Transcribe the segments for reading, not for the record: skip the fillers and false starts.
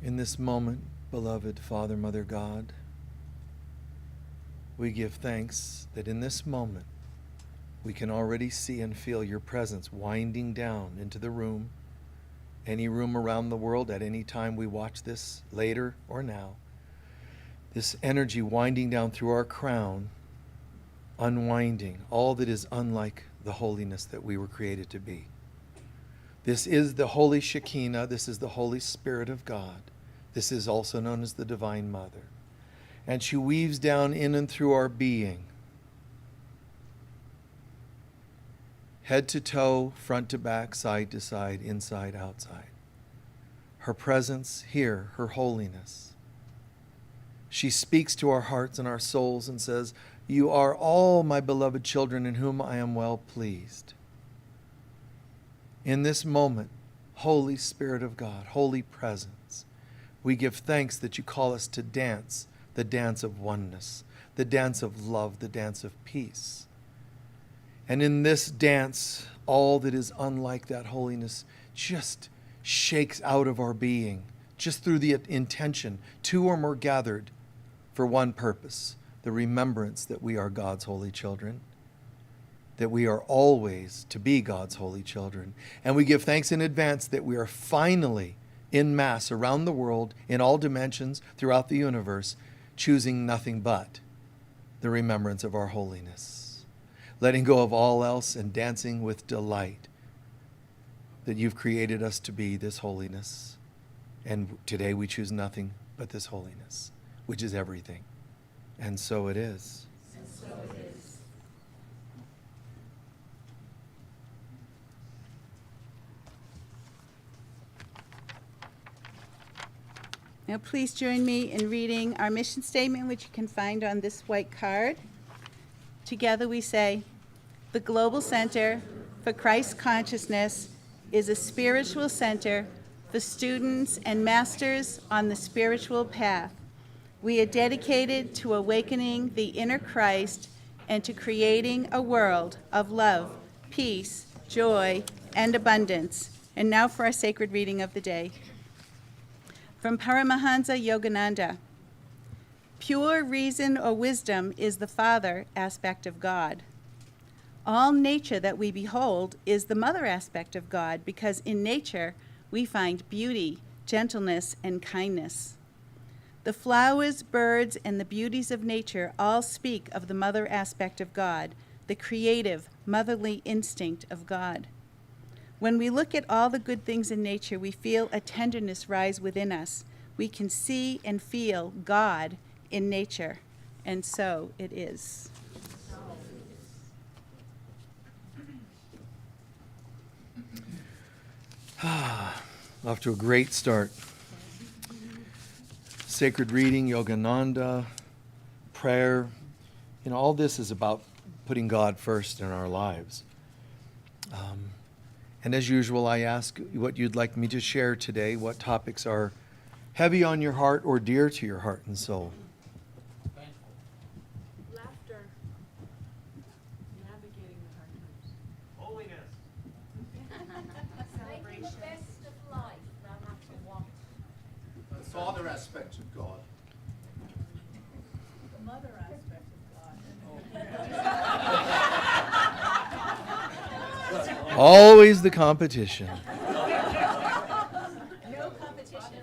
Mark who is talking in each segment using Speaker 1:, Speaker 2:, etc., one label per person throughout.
Speaker 1: In this moment, beloved Father, Mother, God, we give thanks that in this moment we can already see and feel your presence winding down into the room, any room around the world at any time we watch this, later or now. This energy winding down through our crown, unwinding all that is unlike the holiness that we were created to be. This is the Holy Shekinah. This is the Holy Spirit of God. This is also known as the Divine Mother. And she weaves down in and through our being, head to toe, front to back, side to side, inside, outside. Her presence here, her holiness. She speaks to our hearts and our souls and says, "You are all my beloved children in whom I am well pleased." In this moment, Holy Spirit of God, Holy Presence, we give thanks that you call us to dance the dance of oneness, the dance of love, the dance of peace. And in this dance, all that is unlike that holiness just shakes out of our being, just through the intention, two or more gathered for one purpose, the remembrance that we are God's holy children, that we are always to be God's holy children. And we give thanks in advance that we are finally in Mass around the world, in all dimensions, throughout the universe, choosing nothing but the remembrance of our holiness, letting go of all else and dancing with delight that you've created us to be this holiness. And today we choose nothing but this holiness, which is everything. And so it is.
Speaker 2: And so it is.
Speaker 3: Now please join me in reading our mission statement, which you can find on this white card. Together we say, "The Global Center for Christ Consciousness is a spiritual center for students and masters on the spiritual path. We are dedicated to awakening the inner Christ and to creating a world of love, peace, joy, and abundance." And now for our sacred reading of the day. From Paramahansa Yogananda. Pure reason or wisdom is the father aspect of God. All nature that we behold is the mother aspect of God, because in nature we find beauty, gentleness, and kindness. The flowers, birds, and the beauties of nature all speak of the mother aspect of God, the creative, motherly instinct of God. When we look at all the good things in nature, we feel a tenderness rise within us. We can see and feel God in nature, and so it is.
Speaker 1: Off to a great start. Sacred reading, Yogananda, prayer. All this is about putting God first in our lives. And as usual, I ask what you'd like me to share today, what topics are heavy on your heart or dear to your heart and soul.
Speaker 2: Laughter. Navigating the hard times.
Speaker 4: Holiness.
Speaker 2: Making the best of life, no matter what.
Speaker 4: The father aspect of God.
Speaker 2: The mother aspect of God.
Speaker 1: Always the competition.
Speaker 2: No competition.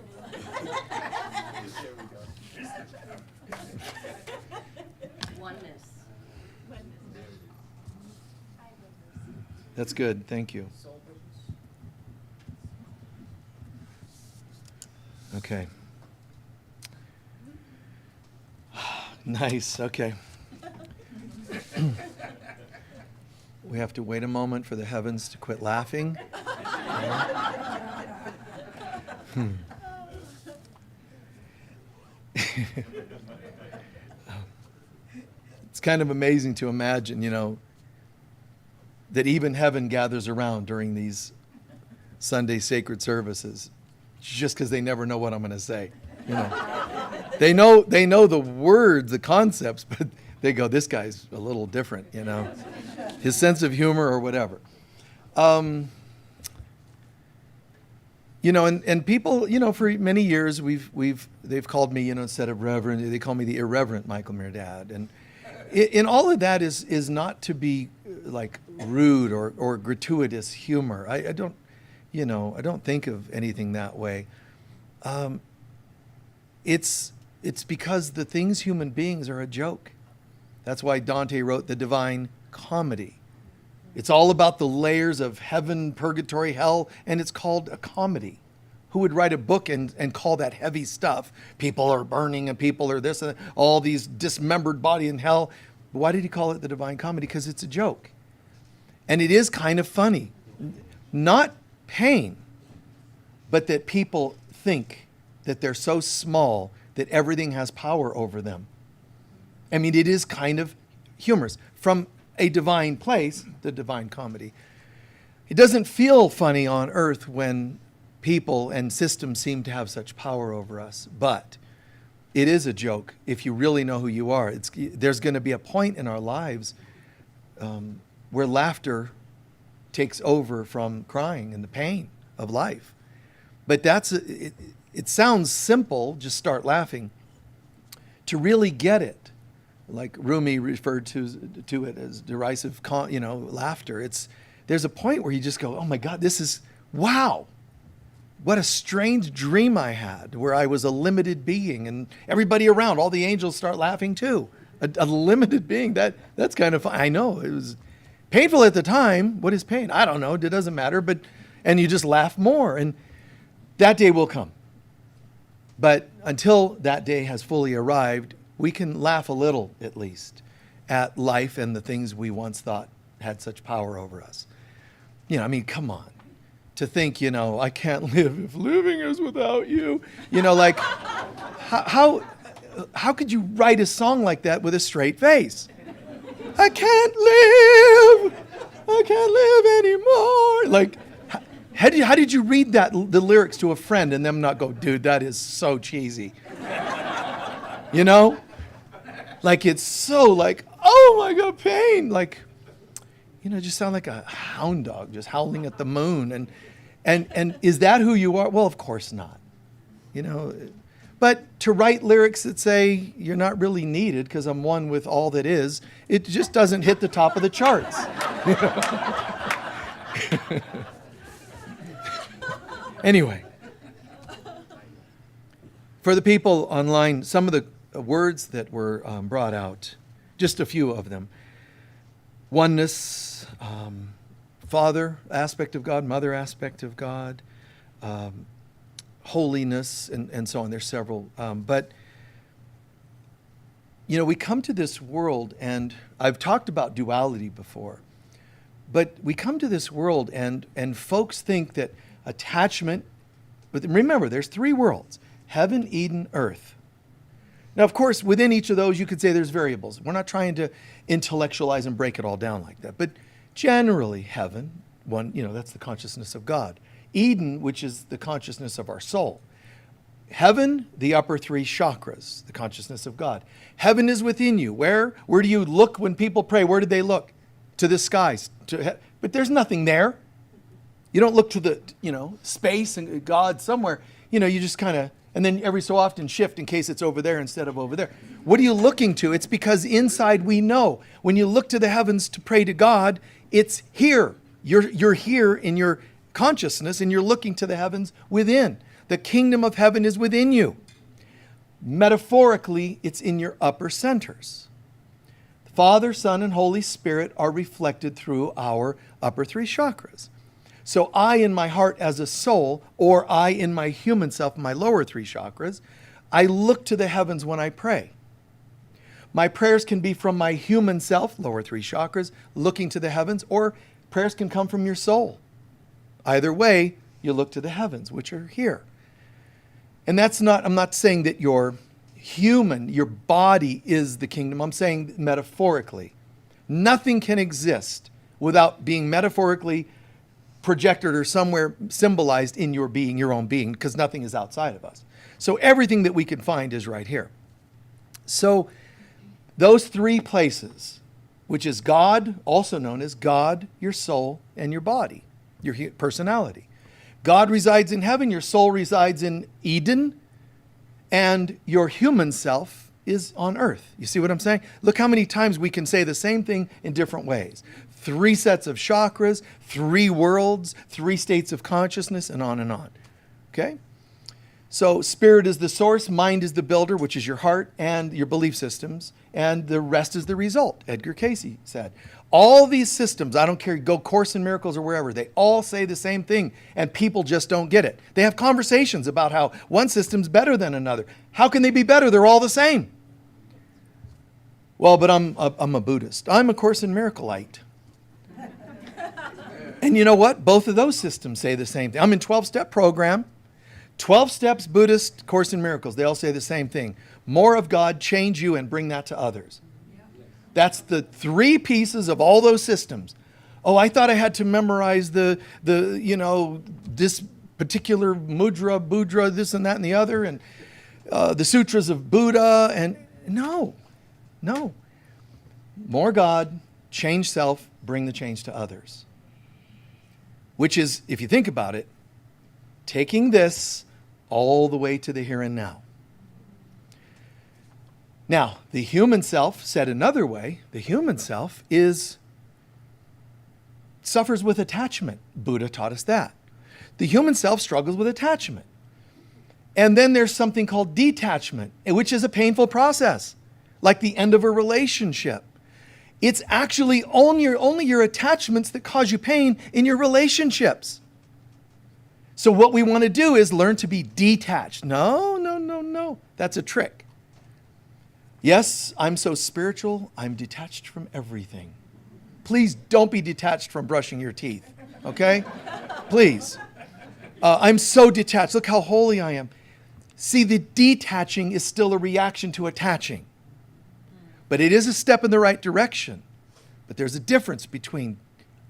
Speaker 2: Oneness.
Speaker 1: That's good. Thank you. Okay. Nice. Okay. We have to wait a moment for the heavens to quit laughing. It's kind of amazing to imagine, that even heaven gathers around during these Sunday sacred services, just because they never know what I'm going to say. They know the words, the concepts, but they go, "This guy's a little different," His sense of humor or whatever. And people, for many years they've called me, instead of reverend, they call me the irreverent Michael Mirdad. And in all of that is not to be like rude or gratuitous humor. I don't think of anything that way. It's because the things human beings are a joke. That's why Dante wrote the Divine Comedy. It's all about the layers of heaven, purgatory, hell, and it's called a comedy. Who would write a book and call that heavy stuff? People are burning and people are this and all these dismembered body in hell. Why did he call it the Divine Comedy? Because it's a joke. And it is kind of funny. Not pain, but that people think that they're so small that everything has power over them. I mean, it is kind of humorous. From a divine place, the Divine Comedy. It doesn't feel funny on earth when people and systems seem to have such power over us, but it is a joke if you really know who you are. There's going to be a point in our lives where laughter takes over from crying and the pain of life. But it sounds simple, just start laughing. To really get it, like Rumi referred to it as derisive, laughter. There's a point where you just go, oh my God, wow. What a strange dream I had where I was a limited being and everybody around, all the angels start laughing too. A limited being, that's kind of fun. I know, it was painful at the time. What is pain? I don't know, it doesn't matter, and you just laugh more. And that day will come. But until that day has fully arrived, we can laugh a little, at least, at life and the things we once thought had such power over us. Come on. To think, I can't live if living is without you. How could you write a song like that with a straight face? I can't live anymore. How did you read the lyrics to a friend and them not go, dude, that is so cheesy? It's so oh my God, pain. Just sound like a hound dog just howling at the moon. And is that who you are? Well, of course not. But to write lyrics that say you're not really needed because I'm one with all that is, it just doesn't hit the top of the charts. Anyway, for the people online, some of the words that were brought out, just a few of them. Oneness, Father aspect of God, Mother aspect of God, holiness, and so on. There's several. But we come to this world, and I've talked about duality before, but we come to this world, and folks think that attachment, but remember, there's three worlds: heaven, Eden, earth. Now, of course, within each of those, you could say there's variables. We're not trying to intellectualize and break it all down like that. But generally, heaven, that's the consciousness of God. Eden, which is the consciousness of our soul. Heaven, the upper three chakras, the consciousness of God. Heaven is within you. Where do you look when people pray? Where do they look? To the skies. But there's nothing there. You don't look to the, space and God somewhere. You just kind of, and then every so often shift in case it's over there instead of over there. What are you looking to? It's because inside we know. When you look to the heavens to pray to God, it's here. You're here in your consciousness and you're looking to the heavens within. The kingdom of heaven is within you. Metaphorically, it's in your upper centers. The Father, Son, and Holy Spirit are reflected through our upper three chakras. So I in my heart as a soul, or I in my human self, my lower three chakras, I look to the heavens when I pray. My prayers can be from my human self, lower three chakras, looking to the heavens, or prayers can come from your soul. Either way, you look to the heavens, which are here. And I'm not saying that your body is the kingdom. I'm saying metaphorically. Nothing can exist without being metaphorically projected or somewhere symbolized in your being, your own being, because nothing is outside of us. So everything that we can find is right here. So those three places, which is God, also known as God, your soul, and your body, your personality. God resides in heaven, your soul resides in Eden, and your human self is on earth. You see what I'm saying? Look how many times we can say the same thing in different ways. 3 sets of chakras, 3 worlds, 3 states of consciousness, and on and on. Okay? So spirit is the source, mind is the builder, which is your heart and your belief systems, and the rest is the result, Edgar Cayce said. All these systems, I don't care, go Course in Miracles or wherever, they all say the same thing, and people just don't get it. They have conversations about how one system's better than another. How can they be better? They're all the same. Well, but I'm a Buddhist. I'm a Course in Miracleite. And you know what? Both of those systems say the same thing. I'm in 12-step program. 12 steps, Buddhist, Course in Miracles. They all say the same thing. More of God, change you, and bring that to others. That's the 3 pieces of all those systems. Oh, I thought I had to memorize this particular mudra, budra, this and that and the other, and the sutras of Buddha. And no. More God, change self, bring the change to others. Which is, if you think about it, taking this all the way to the here and now. Now, the human self, said another way, the human self suffers with attachment. Buddha taught us that. The human self struggles with attachment. And then there's something called detachment, which is a painful process, like the end of a relationship. It's actually only your attachments that cause you pain in your relationships. So what we want to do is learn to be detached. No. That's a trick. Yes, I'm so spiritual, I'm detached from everything. Please don't be detached from brushing your teeth, okay? Please. I'm so detached. Look how holy I am. See, the detaching is still a reaction to attaching. But it is a step in the right direction. But there's a difference between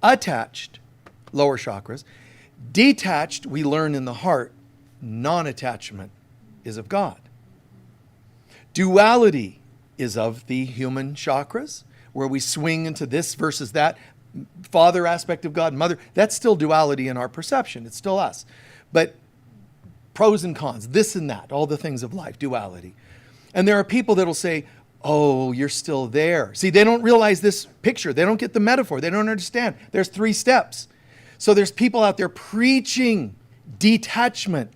Speaker 1: attached, lower chakras, detached, we learn in the heart, non-attachment is of God. Duality is of the human chakras, where we swing into this versus that, father aspect of God, mother. That's still duality in our perception. It's still us. But pros and cons, this and that, all the things of life, duality. And there are people that will say, oh, you're still there. See, they don't realize this picture. They don't get the metaphor. They don't understand. There's 3 steps. So there's people out there preaching detachment.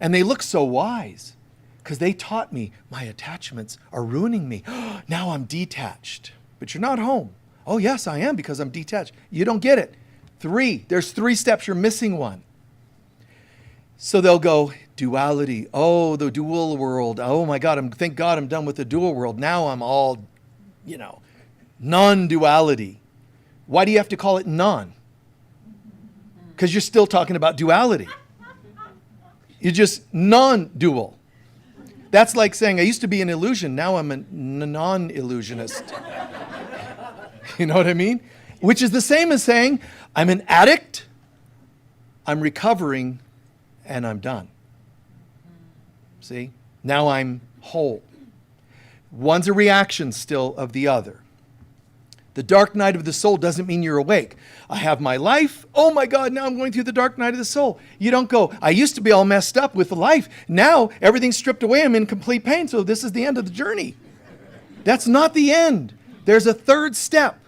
Speaker 1: And they look so wise because they taught me my attachments are ruining me. Now I'm detached. But you're not home. Oh, yes, I am because I'm detached. You don't get it. 3. There's 3 steps. You're missing one. So they'll go, duality. Oh, the dual world. Oh, my God. Thank God I'm done with the dual world. Now I'm all, non-duality. Why do you have to call it non? Because you're still talking about duality. You're just non-dual. That's like saying, I used to be an illusion, now I'm a non-illusionist. You know what I mean? Which is the same as saying, I'm an addict, I'm recovering, and I'm done. See? Now I'm whole. One's a reaction still of the other. The dark night of the soul doesn't mean you're awake. I have my life. Oh my God, now I'm going through the dark night of the soul. You don't go, I used to be all messed up with life. Now everything's stripped away. I'm in complete pain. So this is the end of the journey. That's not the end. There's a 3rd step.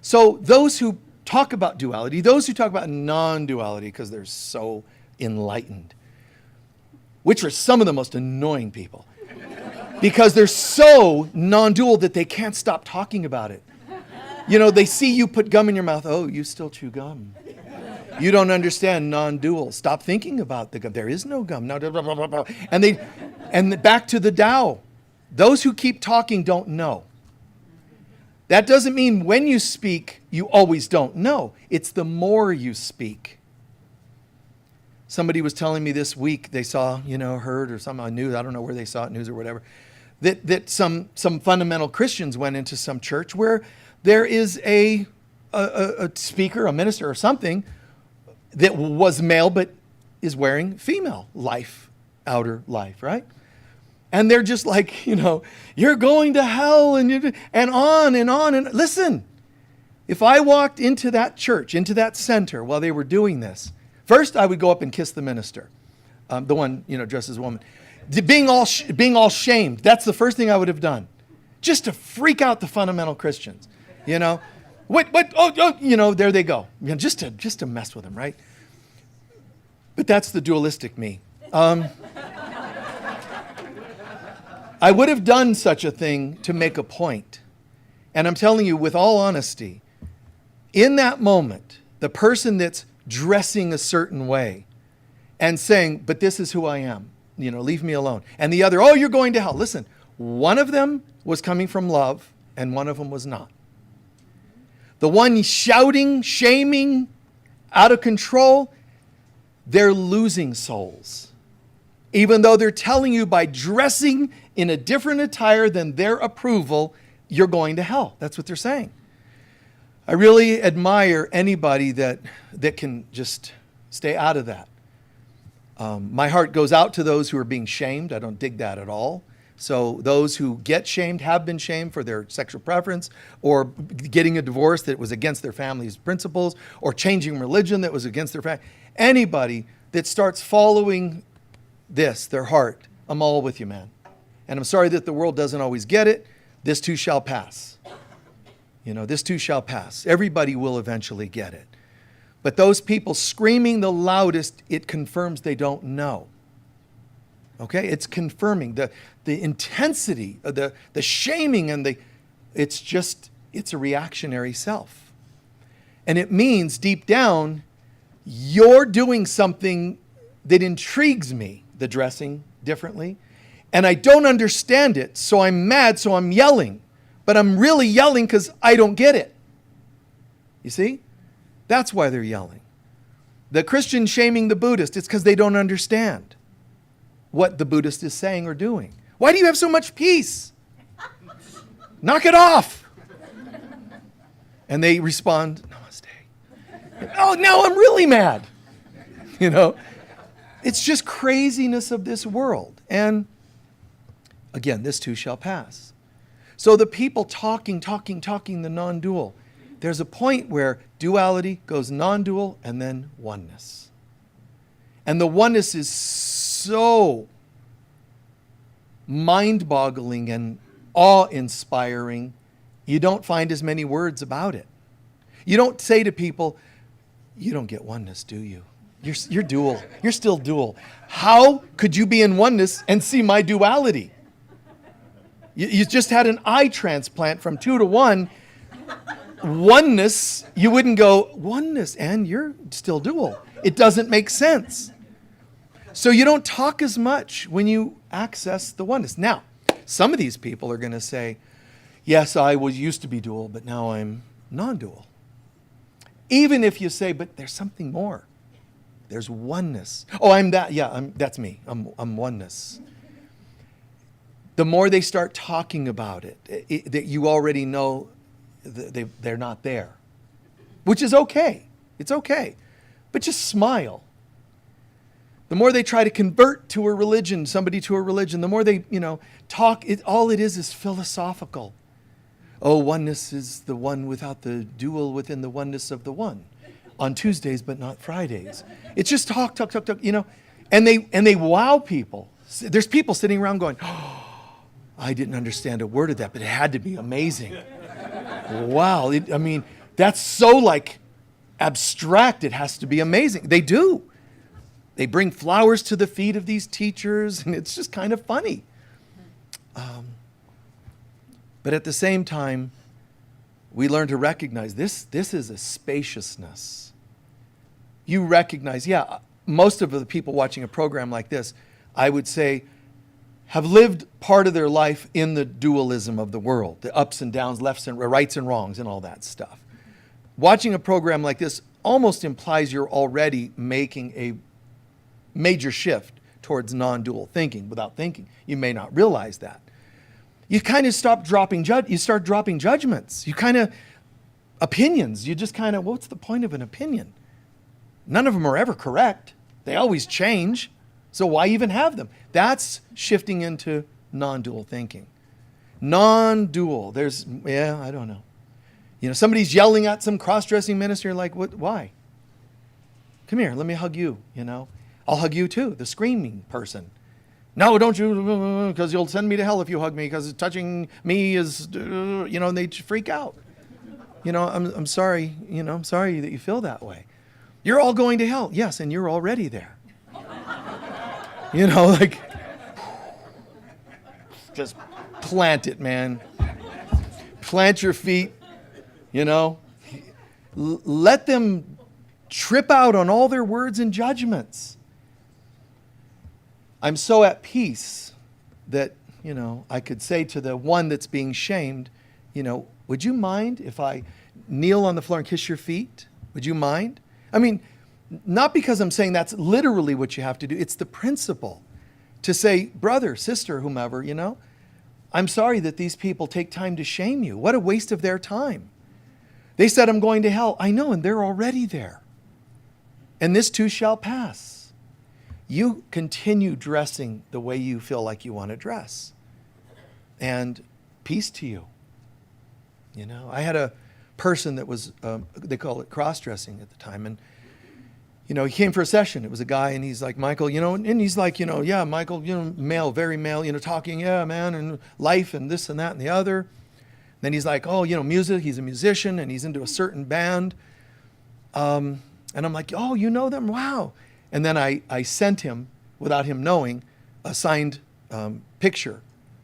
Speaker 1: So those who talk about duality, those who talk about non-duality, because they're so enlightened, which are some of the most annoying people, because they're so non-dual that they can't stop talking about it. They see you put gum in your mouth. Oh, you still chew gum. You don't understand non-dual. Stop thinking about the gum. There is no gum. No, blah, blah, blah, blah. And back to the Tao. Those who keep talking don't know. That doesn't mean when you speak, you always don't know. It's the more you speak. Somebody was telling me this week, they saw, heard or something on news. I don't know where they saw it, news or whatever, that some fundamental Christians went into some church where there is a speaker, a minister or something that was male but is wearing female outer life, right? And they're just like, you're going to hell and on and on. And listen, if I walked into that church, into that center while they were doing this, First, I would go up and kiss the minister, the one, dressed as a woman. Being all shamed, that's the first thing I would have done, just to freak out the fundamental Christians, What, there they go, just to mess with them, right? But that's the dualistic me. I would have done such a thing to make a point. And I'm telling you with all honesty, in that moment, the person that's dressing a certain way and saying, but this is who I am, leave me alone. And the other, oh, you're going to hell. Listen, one of them was coming from love and one of them was not. The one shouting, shaming, out of control, they're losing souls. Even though they're telling you by dressing in a different attire than their approval, you're going to hell. That's what they're saying. I really admire anybody that can just stay out of that. My heart goes out to those who are being shamed. I don't dig that at all. So those who get shamed, have been shamed for their sexual preference, or getting a divorce that was against their family's principles, or changing religion that was against their family. Anybody that starts following this, their heart, I'm all with you, man. And I'm sorry that the world doesn't always get it. This too shall pass. This too shall pass. Everybody will eventually get it. But those people screaming the loudest, it confirms they don't know. Okay? It's confirming the intensity, the shaming, and it's a reactionary self. And it means deep down, you're doing something that intrigues me, the dressing differently, and I don't understand it, so I'm mad, so I'm yelling. But I'm really yelling because I don't get it. You see? That's why they're yelling. The Christian shaming the Buddhist, it's because they don't understand what the Buddhist is saying or doing. Why do you have so much peace? Knock it off. And they respond, namaste. Oh, now I'm really mad. It's just craziness of this world. And again, this too shall pass. So the people talking the non-dual, there's a point where duality goes non-dual and then oneness. And the oneness is so mind-boggling and awe-inspiring, you don't find as many words about it. You don't say to people, you don't get oneness, do you? You're dual. You're still dual. How could you be in oneness and see my duality? You just had an eye transplant from 2 to 1. Oneness, you wouldn't go, oneness, and you're still dual. It doesn't make sense. So you don't talk as much when you access the oneness. Now, some of these people are going to say, yes, I used to be dual, but now I'm non-dual. Even if you say, but there's something more. There's oneness. Oh, I'm that. Yeah, that's me. I'm oneness. The more they start talking about it, that you already know they're not there, which is okay. It's okay. But just smile. The more they try to convert to a religion, somebody to a religion, the more they, talk, all it is philosophical. Oh, oneness is the one without the dual within the oneness of the one. On Tuesdays, but not Fridays. It's just talk, and they wow people. There's people sitting around going, oh, I didn't understand a word of that, but it had to be amazing. Wow. That's so abstract. It has to be amazing. They do. They bring flowers to the feet of these teachers, and it's just kind of funny. But at the same time, we learn to recognize this is a spaciousness. You recognize, most of the people watching a program like this, I would say, have lived part of their life in the dualism of the world, the ups and downs, lefts and rights and wrongs and all that stuff. Watching a program like this almost implies you're already making a major shift towards non-dual thinking. Without thinking, you may not realize that. You kind of start dropping judgments. You kind of, opinions, you just kind of, what's the point of an opinion? None of them are ever correct. They always change. So why even have them? That's shifting into non-dual thinking. Non-dual, I don't know. Somebody's yelling at some cross-dressing minister, like, what? Why? Come here, let me hug you, I'll hug you too, the screaming person. No, don't you, because you'll send me to hell if you hug me, because touching me is, and they freak out. I'm sorry, I'm sorry that you feel that way. You're all going to hell. Yes, and you're already there. Like, just plant it, man. Plant your feet, Let them trip out on all their words and judgments. I'm so at peace that, I could say to the one that's being shamed, would you mind if I kneel on the floor and kiss your feet? Would you mind? I mean, not because I'm saying that's literally what you have to do. It's the principle to say, brother, sister, whomever, I'm sorry that these people take time to shame you. What a waste of their time. They said, I'm going to hell. I know, and they're already there. And this too shall pass. You continue dressing the way you feel like you want to dress. And peace to you. I had a person that was, they call it cross-dressing at the time. And, he came for a session. It was a guy, and he's like, Michael, and he's like, yeah, Michael, male, very male, talking, yeah, man, and life and this and that and the other. Then he's like, oh, music, he's a musician, and he's into a certain band. And I'm like, oh, you know them? Wow. And then I sent him, without him knowing, a signed picture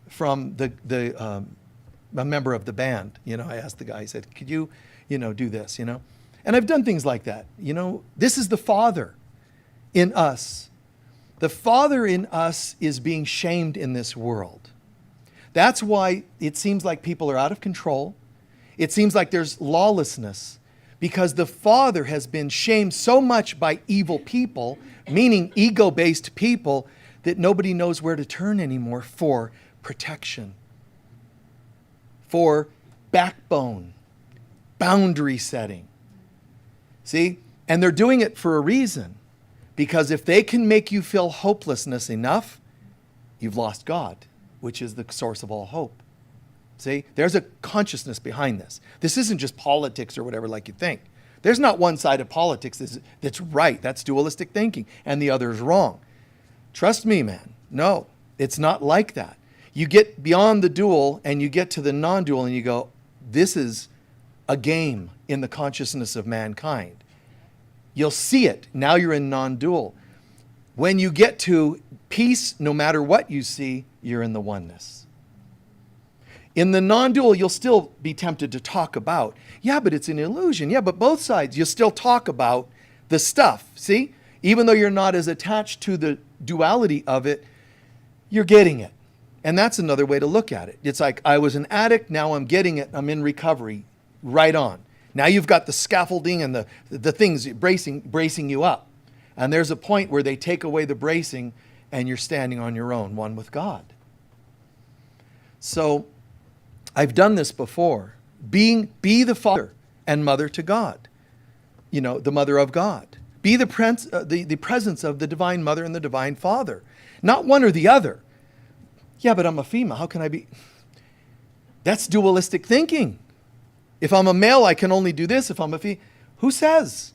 Speaker 1: from a member of the band. I asked the guy, I said, could you, do this, And I've done things like that. This is the Father in us. The Father in us is being shamed in this world. That's why it seems like people are out of control. It seems like there's lawlessness. Because the Father has been shamed so much by evil people, meaning ego-based people, that nobody knows where to turn anymore for protection, for backbone, boundary setting. See? And they're doing it for a reason. Because if they can make you feel hopelessness enough, you've lost God, which is the source of all hope. See, there's a consciousness behind this. This isn't just politics or whatever like you think. There's not one side of politics that's right. That's dualistic thinking. And the other is wrong. Trust me, man. No, it's not like that. You get beyond the dual and you get to the non-dual and you go, this is a game in the consciousness of mankind. You'll see it. Now you're in non-dual. When you get to peace, no matter what you see, you're in the oneness. In the non-dual, you'll still be tempted to talk about, yeah, but it's an illusion. Yeah, but both sides, you'll still talk about the stuff. See? Even though you're not as attached to the duality of it, you're getting it. And that's another way to look at it. It's like, I was an addict, now I'm getting it, I'm in recovery. Right on. Now you've got the scaffolding and the things bracing you up. And there's a point where they take away the bracing and you're standing on your own, one with God. So, I've done this before. Be the father and mother to God. The mother of God. Be the presence of the divine mother and the divine father. Not one or the other. Yeah, but I'm a female. How can I be? That's dualistic thinking. If I'm a male, I can only do this. If I'm a female, who says?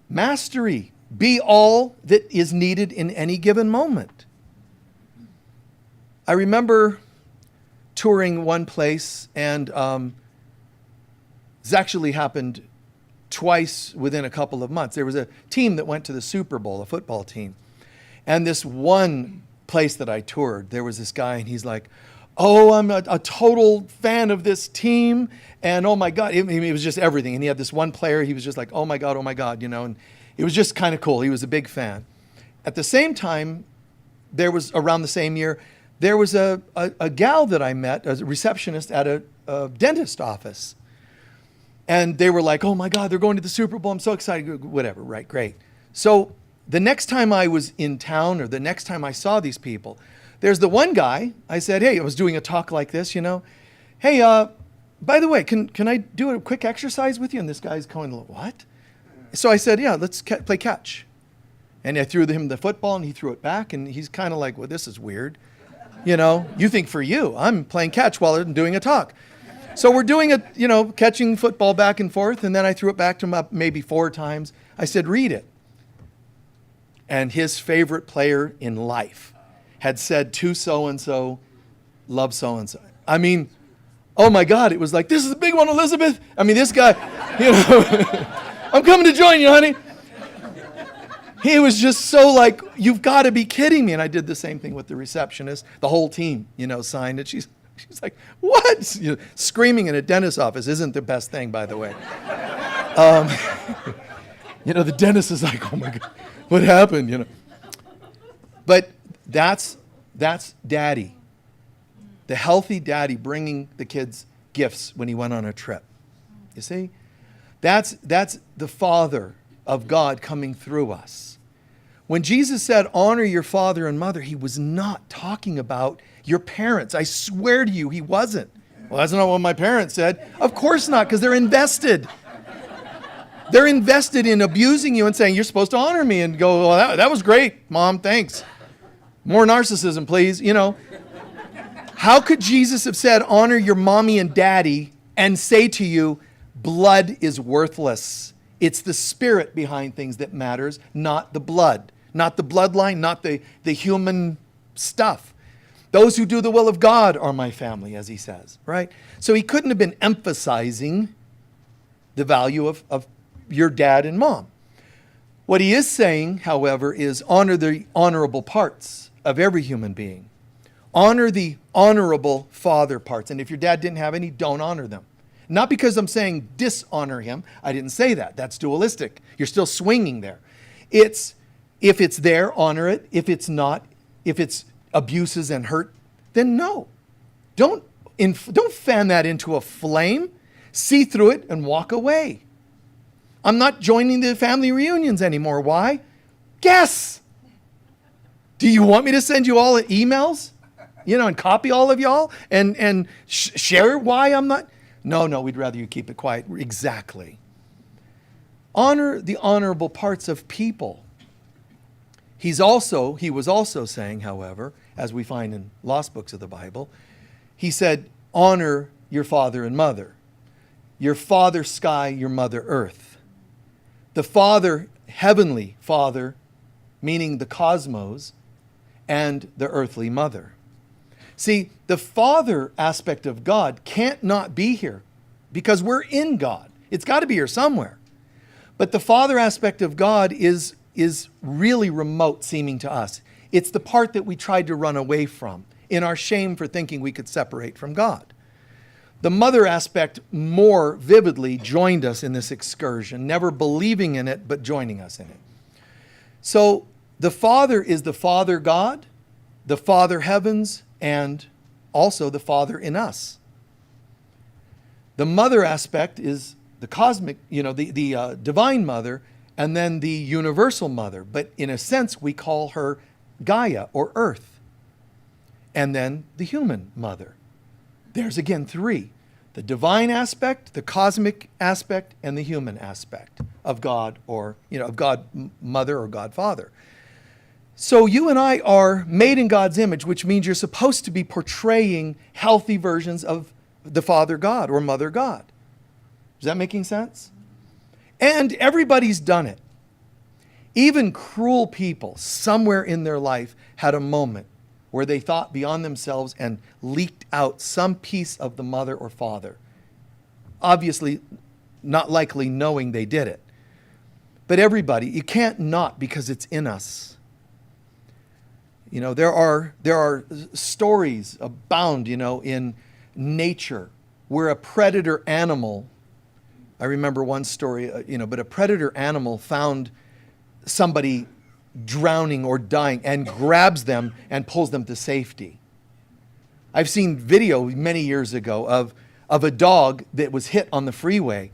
Speaker 1: Mastery. Be all that is needed in any given moment. I remember touring one place, and this actually happened twice within a couple of months. There was a team that went to the Super Bowl, a football team. And this one place that I toured, there was this guy, and he's like, oh, I'm a total fan of this team, and oh my God, it was just everything. And he had this one player, he was just like, oh my God, and it was just kind of cool. He was a big fan. At the same time, there was, around the same year, there was a gal that I met, a receptionist at a dentist office. And they were like, oh my God, they're going to the Super Bowl. I'm so excited. Whatever, right, great. So the next time I was in town, or the next time I saw these people, there's the one guy, I said, hey, I was doing a talk like this, Hey, by the way, can I do a quick exercise with you? And this guy's going, what? So I said, yeah, let's play catch. And I threw him the football, and he threw it back, and he's kind of like, well, this is weird. You think for you, I'm playing catch while I'm doing a talk. So we're doing catching football back and forth, and then I threw it back to him up maybe 4 times. I said, read it. And his favorite player in life had said to so-and-so, love so-and-so. I mean, oh my God, it was like, this is the big one, Elizabeth. I mean, this guy, I'm coming to join you, honey. He was just so like, you've got to be kidding me. And I did the same thing with the receptionist. The whole team, signed it. She's like, what? Screaming in a dentist's office isn't the best thing, by the way. The dentist is like, oh my God, what happened? But that's daddy. The healthy daddy bringing the kids gifts when he went on a trip. You see? That's the Father of God coming through us. When Jesus said, honor your father and mother, he was not talking about your parents. I swear to you, he wasn't. Well, that's not what my parents said. Of course not, because they're invested. They're invested in abusing you and saying, you're supposed to honor me, and go, well, that was great, Mom, thanks. More narcissism, please. How could Jesus have said, honor your mommy and daddy, and say to you, blood is worthless? It's the spirit behind things that matters, not the blood, not the bloodline, not the human stuff. Those who do the will of God are my family, as he says, right? So he couldn't have been emphasizing the value of your dad and mom. What he is saying, however, is honor the honorable parts of every human being. Honor the honorable father parts. And if your dad didn't have any, don't honor them. Not because I'm saying dishonor him. I didn't say that. That's dualistic. You're still swinging there. If it's there, honor it. If it's not, if it's abuses and hurt, then no. Don't fan that into a flame. See through it and walk away. I'm not joining the family reunions anymore. Why? Guess. Do you want me to send you all emails? And copy all of y'all and share why I'm not? No, we'd rather you keep it quiet. Exactly. Honor the honorable parts of people. He was also saying, however, as we find in lost books of the Bible, he said, honor your father and mother. Your father sky, your mother earth. The father, heavenly father, meaning the cosmos, and the earthly mother. See, the father aspect of God can't not be here because we're in God. It's got to be here somewhere. But the father aspect of God is really remote seeming to us. It's the part that we tried to run away from in our shame for thinking we could separate from God. The mother aspect more vividly joined us in this excursion, never believing in it, but joining us in it. So the Father is the Father God, the Father heavens, and also the Father in us. The mother aspect is the cosmic, the divine mother, and then the universal mother. But in a sense, we call her Gaia or Earth. And then the human mother. There's again three: the divine aspect, the cosmic aspect, and the human aspect of God, or of God Mother or God Father. So you and I are made in God's image, which means you're supposed to be portraying healthy versions of the Father God or Mother God. Is that making sense? And everybody's done it. Even cruel people somewhere in their life had a moment where they thought beyond themselves and leaked out some piece of the mother or father. Obviously, not likely knowing they did it. But everybody, you can't not, because it's in us. There are stories abound, in nature where a predator animal, I remember one story, but a predator animal found somebody drowning or dying and grabs them and pulls them to safety. I've seen video many years ago of a dog that was hit on the freeway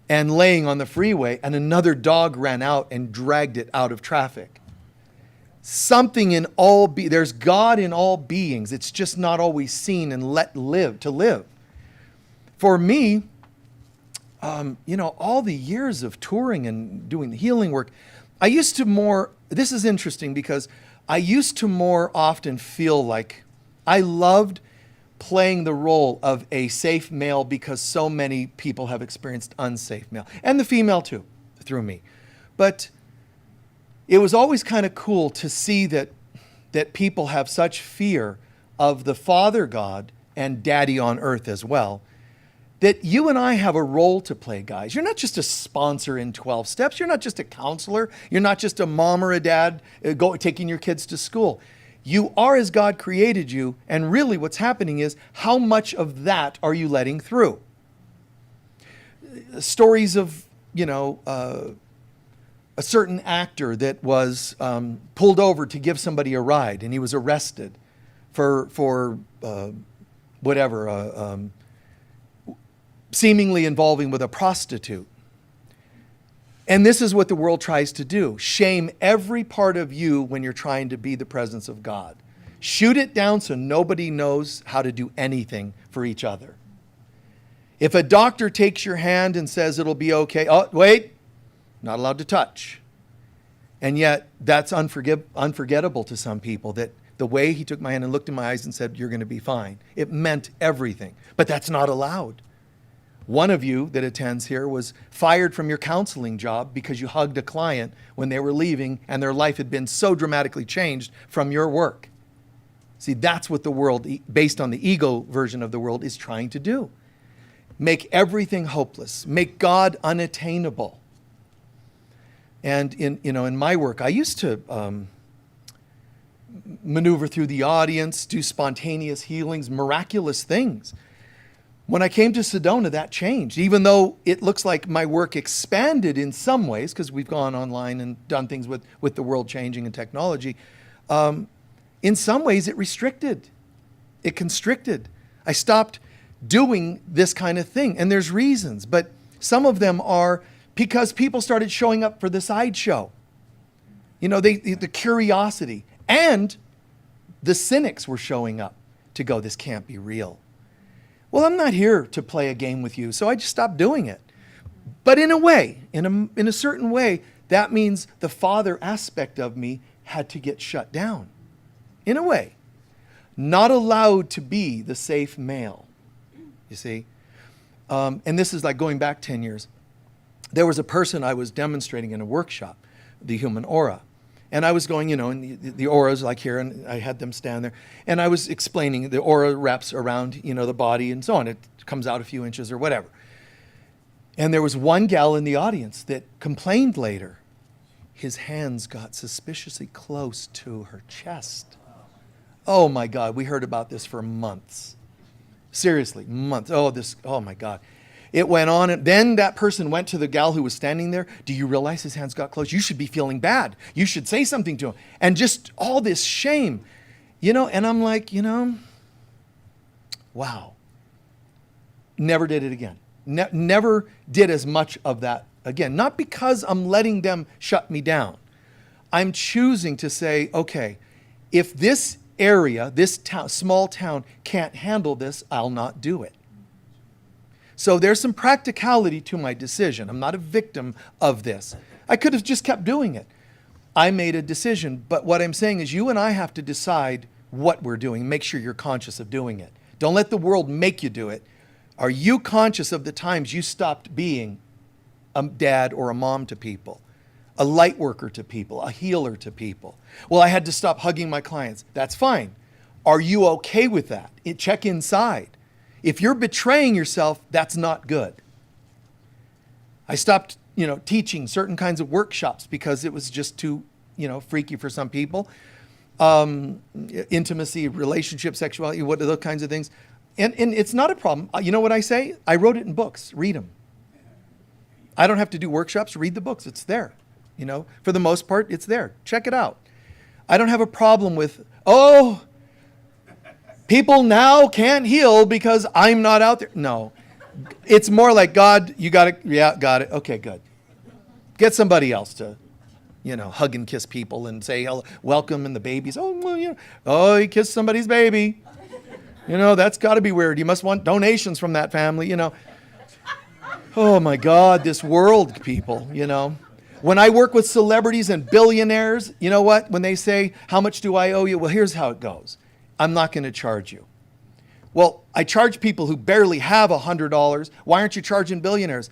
Speaker 1: and laying on the freeway, and another dog ran out and dragged it out of traffic. Something in all there's God in all beings. It's just not always seen and let live to live. For me, all the years of touring and doing the healing work, I used to this is interesting because I used to more often feel like I loved playing the role of a safe male because so many people have experienced unsafe male, and the female too, through me. But it was always kind of cool to see that people have such fear of the Father God and Daddy on earth as well, that you and I have a role to play, guys. You're not just a sponsor in 12 Steps. You're not just a counselor. You're not just a mom or a dad taking your kids to school. You are as God created you, and really what's happening is, how much of that are you letting through? Stories of, a certain actor that was pulled over to give somebody a ride, and he was arrested for seemingly involving with a prostitute. And this is what the world tries to do: shame every part of you when you're trying to be the presence of God. Shoot it down so nobody knows how to do anything for each other. If a doctor takes your hand and says it'll be okay, oh, wait, not allowed to touch. And yet that's unforgettable to some people, that the way he took my hand and looked in my eyes and said, you're going to be fine. It meant everything, but that's not allowed. One of you that attends here was fired from your counseling job because you hugged a client when they were leaving and their life had been so dramatically changed from your work. See, that's what the world, based on the ego version of the world, is trying to do. Make everything hopeless. Make God unattainable. And in my work, I used to maneuver through the audience, do spontaneous healings, miraculous things. When I came to Sedona, that changed. Even though it looks like my work expanded in some ways, because we've gone online and done things with the world changing and technology, in some ways it restricted. It constricted. I stopped doing this kind of thing. And there's reasons, but some of them are because people started showing up for the sideshow. The curiosity. And the cynics were showing up to go, this can't be real. Well, I'm not here to play a game with you, so I just stopped doing it. But in a way, in a certain way, that means the father aspect of me had to get shut down. In a way. Not allowed to be the safe male, you see. And this is like going back 10 years. There was a person I was demonstrating in a workshop, the human aura. And I was going, and the auras like here, and I had them stand there. And I was explaining the aura wraps around, the body and so on. It comes out a few inches or whatever. And there was one gal in the audience that complained later. His hands got suspiciously close to her chest. Oh my God, we heard about this for months. Seriously, months. Oh my God. It went on, and then that person went to the gal who was standing there. Do you realize his hands got close? You should be feeling bad. You should say something to him. And just all this shame, and I'm like, wow. Never did it again. Never did as much of that again. Not because I'm letting them shut me down. I'm choosing to say, okay, if this area, this small town can't handle this, I'll not do it. So there's some practicality to my decision. I'm not a victim of this. I could have just kept doing it. I made a decision, but what I'm saying is you and I have to decide what we're doing. Make sure you're conscious of doing it. Don't let the world make you do it. Are you conscious of the times you stopped being a dad or a mom to people, a light worker to people, a healer to people? Well, I had to stop hugging my clients. That's fine. Are you okay with that? Check inside. If you're betraying yourself, that's not good. I stopped, teaching certain kinds of workshops because it was just too, freaky for some people. Intimacy, relationship, sexuality, what are those kinds of things? And it's not a problem. You know what I say? I wrote it in books. Read them. I don't have to do workshops. Read the books. It's there. For the most part, it's there. Check it out. I don't have a problem with, people now can't heal because I'm not out there. No. It's more like, God, you got it. Yeah, got it. Okay, good. Get somebody else to, hug and kiss people and say, hello, welcome, and the babies. You kissed somebody's baby. That's got to be weird. You must want donations from that family, Oh my God, this world, people, When I work with celebrities and billionaires, you know what? When they say, how much do I owe you? Well, here's how it goes. I'm not going to charge you. Well, I charge people who barely have $100. Why aren't you charging billionaires?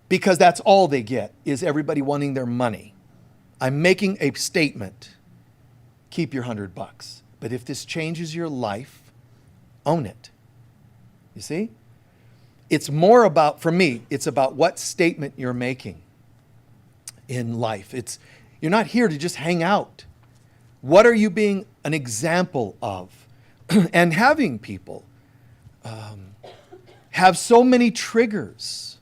Speaker 1: because that's all they get, is everybody wanting their money. I'm making a statement. Keep your $100. But if this changes your life, own it. You see? It's more about, for me, it's about what statement you're making in life. You're not here to just hang out. What are you being an example of? And having people have so many triggers.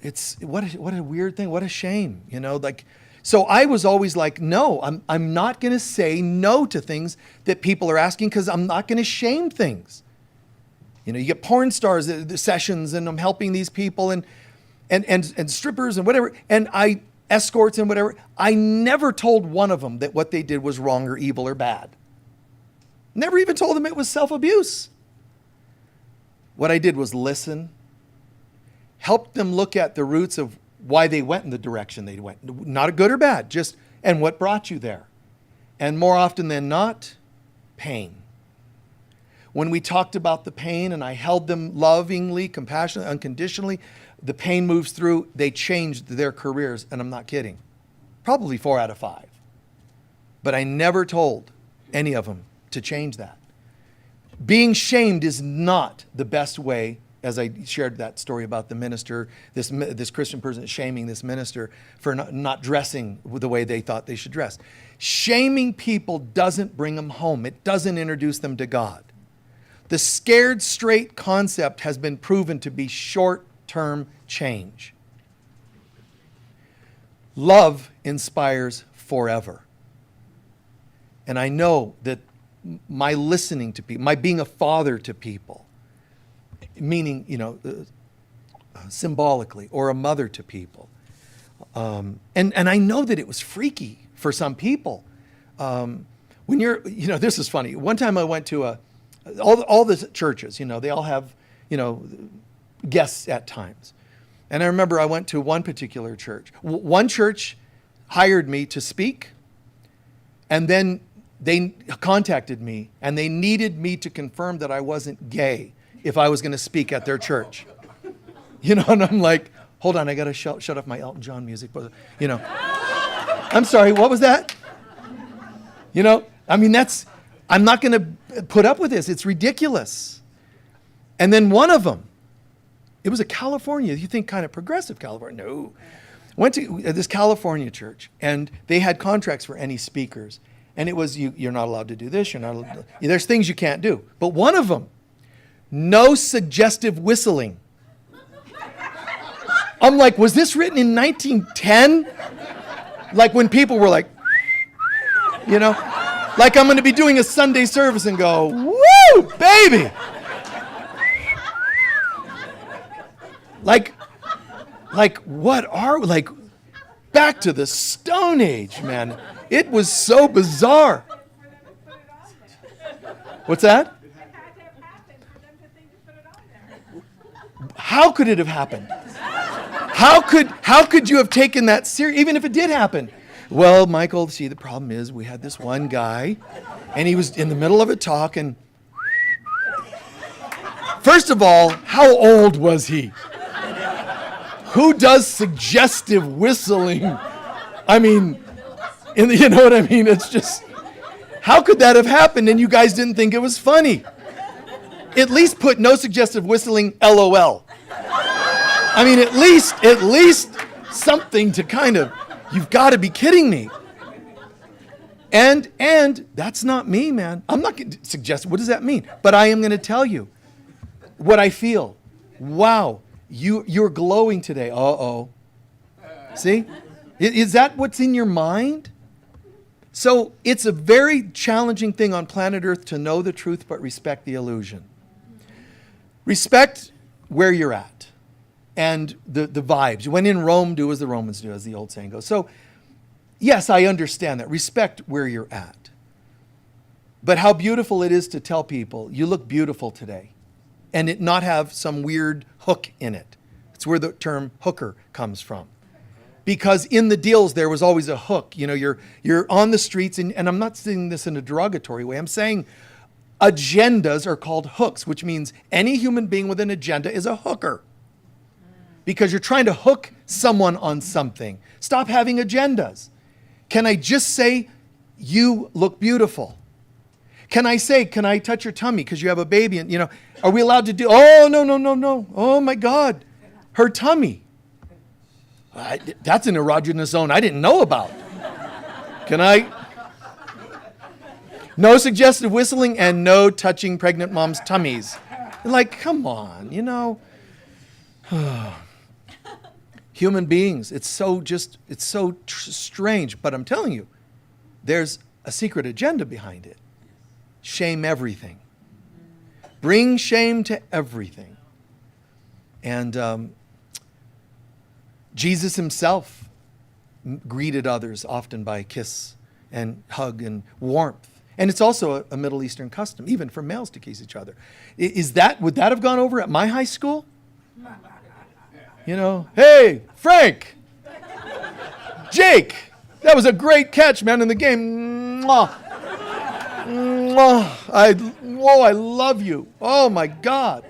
Speaker 1: It's what a weird thing. What a shame, So I was always like, no, I'm not going to say no to things that people are asking, because I'm not going to shame things. You get porn stars, the sessions, and I'm helping these people and strippers and whatever, and escorts and whatever. I never told one of them that what they did was wrong or evil or bad. Never even told them it was self-abuse. What I did was listen, help them look at the roots of why they went in the direction they went. Not a good or bad, and what brought you there. And more often than not, pain. When we talked about the pain and I held them lovingly, compassionately, unconditionally, the pain moves through, they changed their careers, and I'm not kidding. Probably 4 out of 5. But I never told any of them to change that. Being shamed is not the best way, as I shared that story about the minister, this Christian person shaming this minister for not dressing the way they thought they should dress. Shaming people doesn't bring them home. It doesn't introduce them to God. The scared straight concept has been proven to be short-term change. Love inspires forever. And I know that my listening to people, my being a father to people, meaning, symbolically, or a mother to people. And I know that it was freaky for some people. When this is funny. One time I went to all the churches, they all have, guests at times. And I remember I went to one particular church. One church hired me to speak, and then they contacted me, and they needed me to confirm that I wasn't gay if I was going to speak at their church. And I'm like, hold on, I got to shut off my Elton John music. I'm sorry, what was that? I'm not going to put up with this. It's ridiculous. And then one of them, it was a California, you think kind of progressive California. No. Went to this California church, and they had contracts for any speakers. And it was, you're not allowed to do this, there's things you can't do. But one of them, no suggestive whistling. I'm like, was this written in 1910? Like when people were like, like I'm going to be doing a Sunday service and go, woo, baby. Like back to the Stone Age, man. It was so bizarre. What's that? How could it have happened? How could you have taken that serious, even if it did happen? Well, Michael, see, the problem is we had this one guy, and he was in the middle of a talk, and first of all, how old was he? Who does suggestive whistling? You know what I mean? It's just, how could that have happened and you guys didn't think it was funny? At least put no suggestive whistling, LOL. At least something to kind of, you've got to be kidding me. And that's not me, man. I'm not going to suggest, what does that mean? But I am going to tell you what I feel. Wow, you're glowing today. Uh-oh. See? Is that what's in your mind? So it's a very challenging thing on planet Earth to know the truth but respect the illusion. Respect where you're at and the vibes. When in Rome, do as the Romans do, as the old saying goes. So yes, I understand that. Respect where you're at. But how beautiful it is to tell people, you look beautiful today, and it not have some weird hook in it. It's where the term hooker comes from. Because in the deals, there was always a hook. You're on the streets, and I'm not saying this in a derogatory way. I'm saying agendas are called hooks, which means any human being with an agenda is a hooker. because you're trying to hook someone on something. Stop having agendas. Can I just say, you look beautiful? Can I say, can I touch your tummy because you have a baby? And, are we allowed to do, oh, no, no, no, no. Oh, my God. Her tummy. That's an erogenous zone I didn't know about. Can I? No suggestive whistling and no touching pregnant moms' tummies. Like, come on, Human beings, it's so strange. But I'm telling you, there's a secret agenda behind it. Shame everything. Bring shame to everything. And Jesus himself greeted others often by a kiss and hug and warmth. And it's also a Middle Eastern custom, even for males to kiss each other. Would that have gone over at my high school? Hey, Frank, Jake, that was a great catch, man, in the game. Mwah. Mwah. I love you. Oh my God.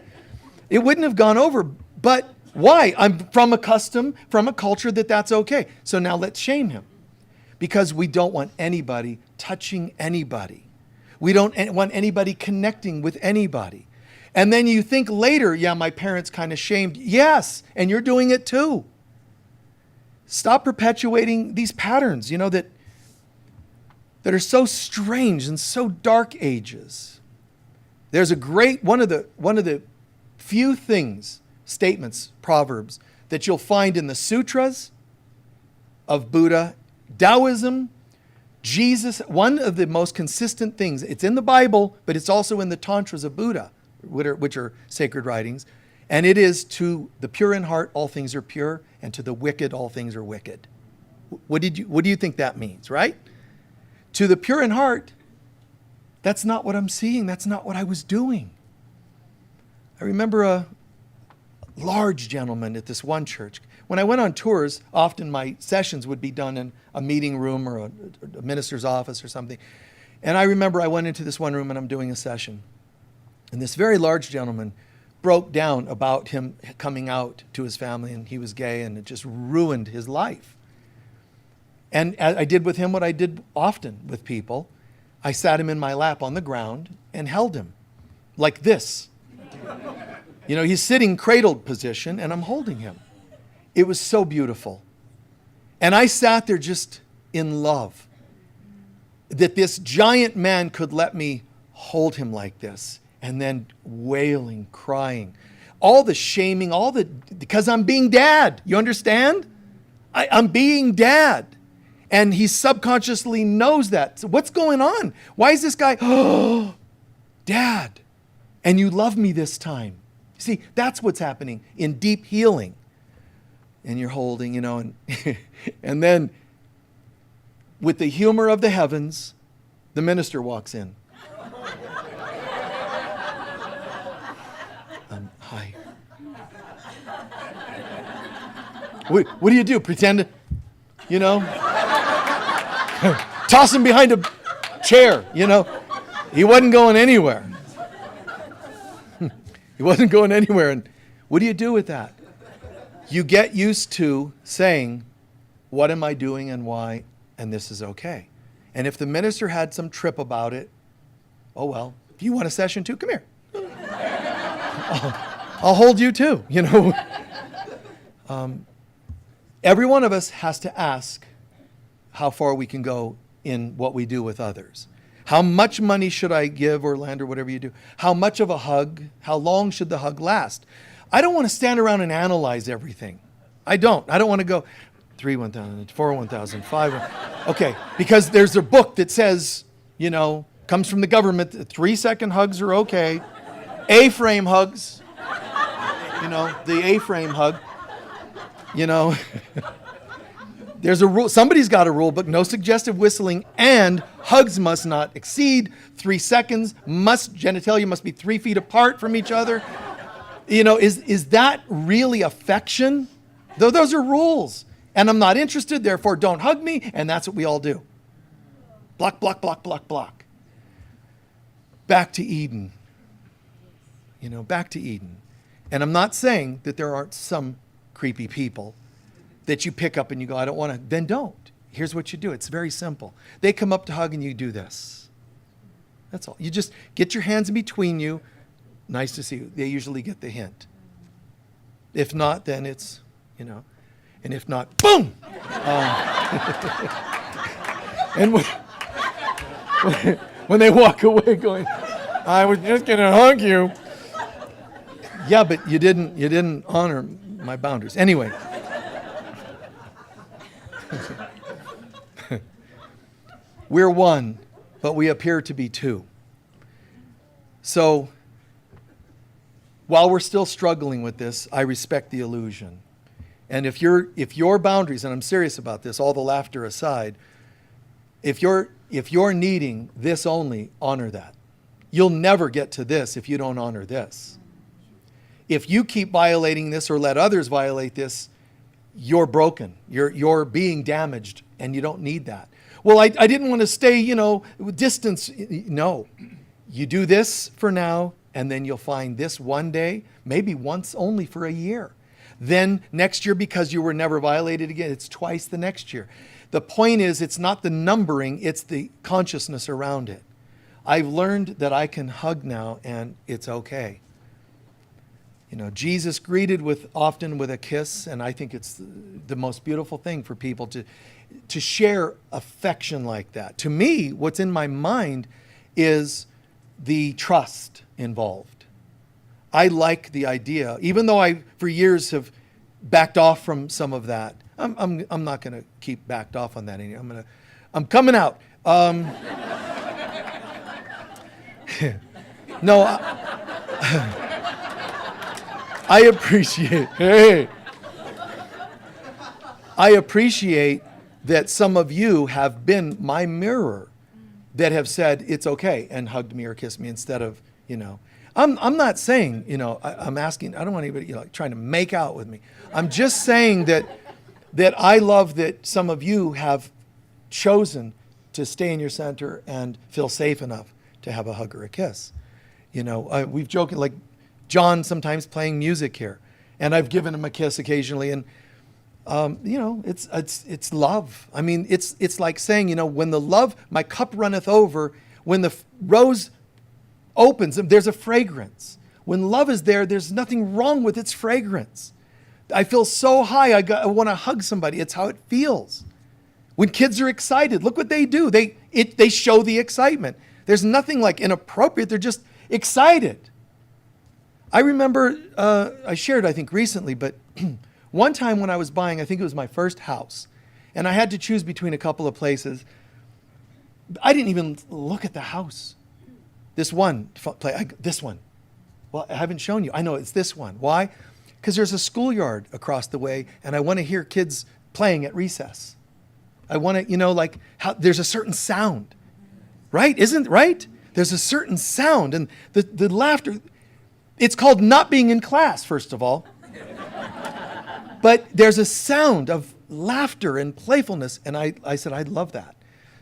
Speaker 1: It wouldn't have gone over, but why? I'm from a custom, from a culture that's okay. So now let's shame him. Because we don't want anybody touching anybody. We don't want anybody connecting with anybody. And then you think later, yeah, my parents kind of shamed. Yes, and you're doing it too. Stop perpetuating these patterns, that are so strange and so dark ages. There's one of the few statements, proverbs, that you'll find in the sutras of Buddha, Taoism, Jesus. One of the most consistent things, it's in the Bible, but it's also in the tantras of Buddha, which are sacred writings. And it is, to the pure in heart, all things are pure, and to the wicked, all things are wicked. What do you think that means, right? To the pure in heart, that's not what I'm seeing. That's not what I was doing. I remember a large gentleman at this one church. When I went on tours, often my sessions would be done in a meeting room or a minister's office or something. And I remember I went into this one room and I'm doing a session. And this very large gentleman broke down about him coming out to his family, and he was gay, and it just ruined his life. And I did with him what I did often with people. I sat him in my lap on the ground and held him like this. He's sitting cradled position and I'm holding him. It was so beautiful. And I sat there just in love that this giant man could let me hold him like this, and then wailing, crying, all the shaming, because I'm being dad. You understand? I'm being dad. And he subconsciously knows that. So what's going on? Why is this guy, oh, Dad, and you love me this time? See, that's what's happening in deep healing. And you're holding, and, and then with the humor of the heavens, the minister walks in. Hi. What do you do? Pretend, toss him behind a chair, He wasn't going anywhere. He wasn't going anywhere. And what do you do with that? You get used to saying, what am I doing and why? And this is okay. And if the minister had some trip about it, oh well, if you want a session too, come here. I'll hold you too, Every one of us has to ask how far we can go in what we do with others. How much money should I give or lend or whatever you do? How much of a hug? How long should the hug last? I don't want to stand around and analyze everything. I don't want to go 3, 1,000, 4, 1,000, 5. Okay, because there's a book that says, comes from the government, 3-second hugs are okay. A-frame hugs, the A-frame hug, There's a rule. Somebody's got a rule book. No suggestive whistling, and hugs must not exceed 3 seconds. Genitalia must be 3 feet apart from each other. Is that really affection? Though those are rules. And I'm not interested, therefore don't hug me. And that's what we all do. Block, block, block, block, block. Back to Eden. Back to Eden. And I'm not saying that there aren't some creepy people that you pick up and you go, I don't want to, then don't. Here's what you do. It's very simple. They come up to hug and you do this. That's all. You just get your hands in between you. Nice to see you. They usually get the hint. If not, then it's, and if not, boom! And when they walk away going, I was just going to hug you. Yeah, but you didn't honor my boundaries. Anyway. We're one, but we appear to be two. So, while we're still struggling with this, I respect the illusion. And if your boundaries, and I'm serious about this, all the laughter aside, if you're needing this only, honor that. You'll never get to this if you don't honor this. If you keep violating this or let others violate this, you're broken. You're being damaged, and you don't need that. Well, I didn't want to stay, distance. No. You do this for now, and then you'll find this one day, maybe once only for a year. Then next year, because you were never violated again, it's twice the next year. The point is, it's not the numbering, it's the consciousness around it. I've learned that I can hug now, and it's okay. Jesus greeted often with a kiss, and I think it's the most beautiful thing for people to share affection like that. To me, what's in my mind is the trust involved. I like the idea, even though I, for years, have backed off from some of that. I'm not going to keep backed off on that anymore. I'm coming out. No, I appreciate. Hey, I appreciate that some of you have been my mirror, that have said it's okay and hugged me or kissed me instead of, I'm not saying, I'm asking, I don't want anybody trying to make out with me. I'm just saying that I love that some of you have chosen to stay in your center and feel safe enough to have a hug or a kiss. We've joked, like John sometimes playing music here, and I've given him a kiss occasionally, and it's love. I mean, it's like saying, when the love, my cup runneth over, when the rose opens, there's a fragrance. When love is there, there's nothing wrong with its fragrance. I feel so high, I want to hug somebody. It's how it feels. When kids are excited, look what they do. They show the excitement. There's nothing like inappropriate. They're just excited. I remember, I shared, I think, recently, but one time when I was buying, I think it was my first house, and I had to choose between a couple of places. I didn't even look at the house. This one. Well, I haven't shown you. I know it's this one. Why? Because there's a schoolyard across the way, and I want to hear kids playing at recess. I want to, how there's a certain sound, right? Isn't right? There's a certain sound, and the laughter. It's called not being in class, first of all. But there's a sound of laughter and playfulness, and I said, I love that.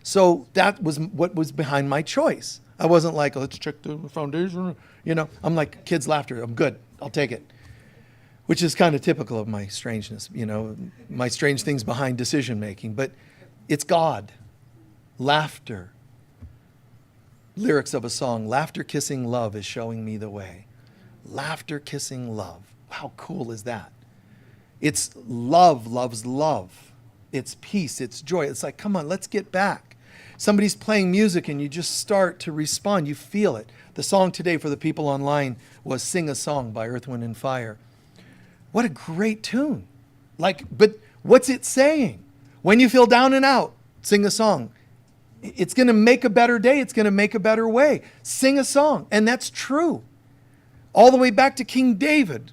Speaker 1: So that was what was behind my choice. I wasn't like, let's check the foundation. I'm like, kids' laughter, I'm good, I'll take it. Which is kind of typical of my strangeness, my strange things behind decision making. But it's God. Laughter. Lyrics of a song, laughter kissing love is showing me the way. Laughter kissing love. How cool is that? It's love loves love. It's peace, it's joy. It's like, come on, let's get back. Somebody's playing music and you just start to respond. You feel it. The song today for the people online was Sing a Song by Earth, Wind, and Fire. What a great tune. But what's it saying? When you feel down and out, sing a song. It's going to make a better day. It's going to make a better way. Sing a song. And that's true. All the way back to King David.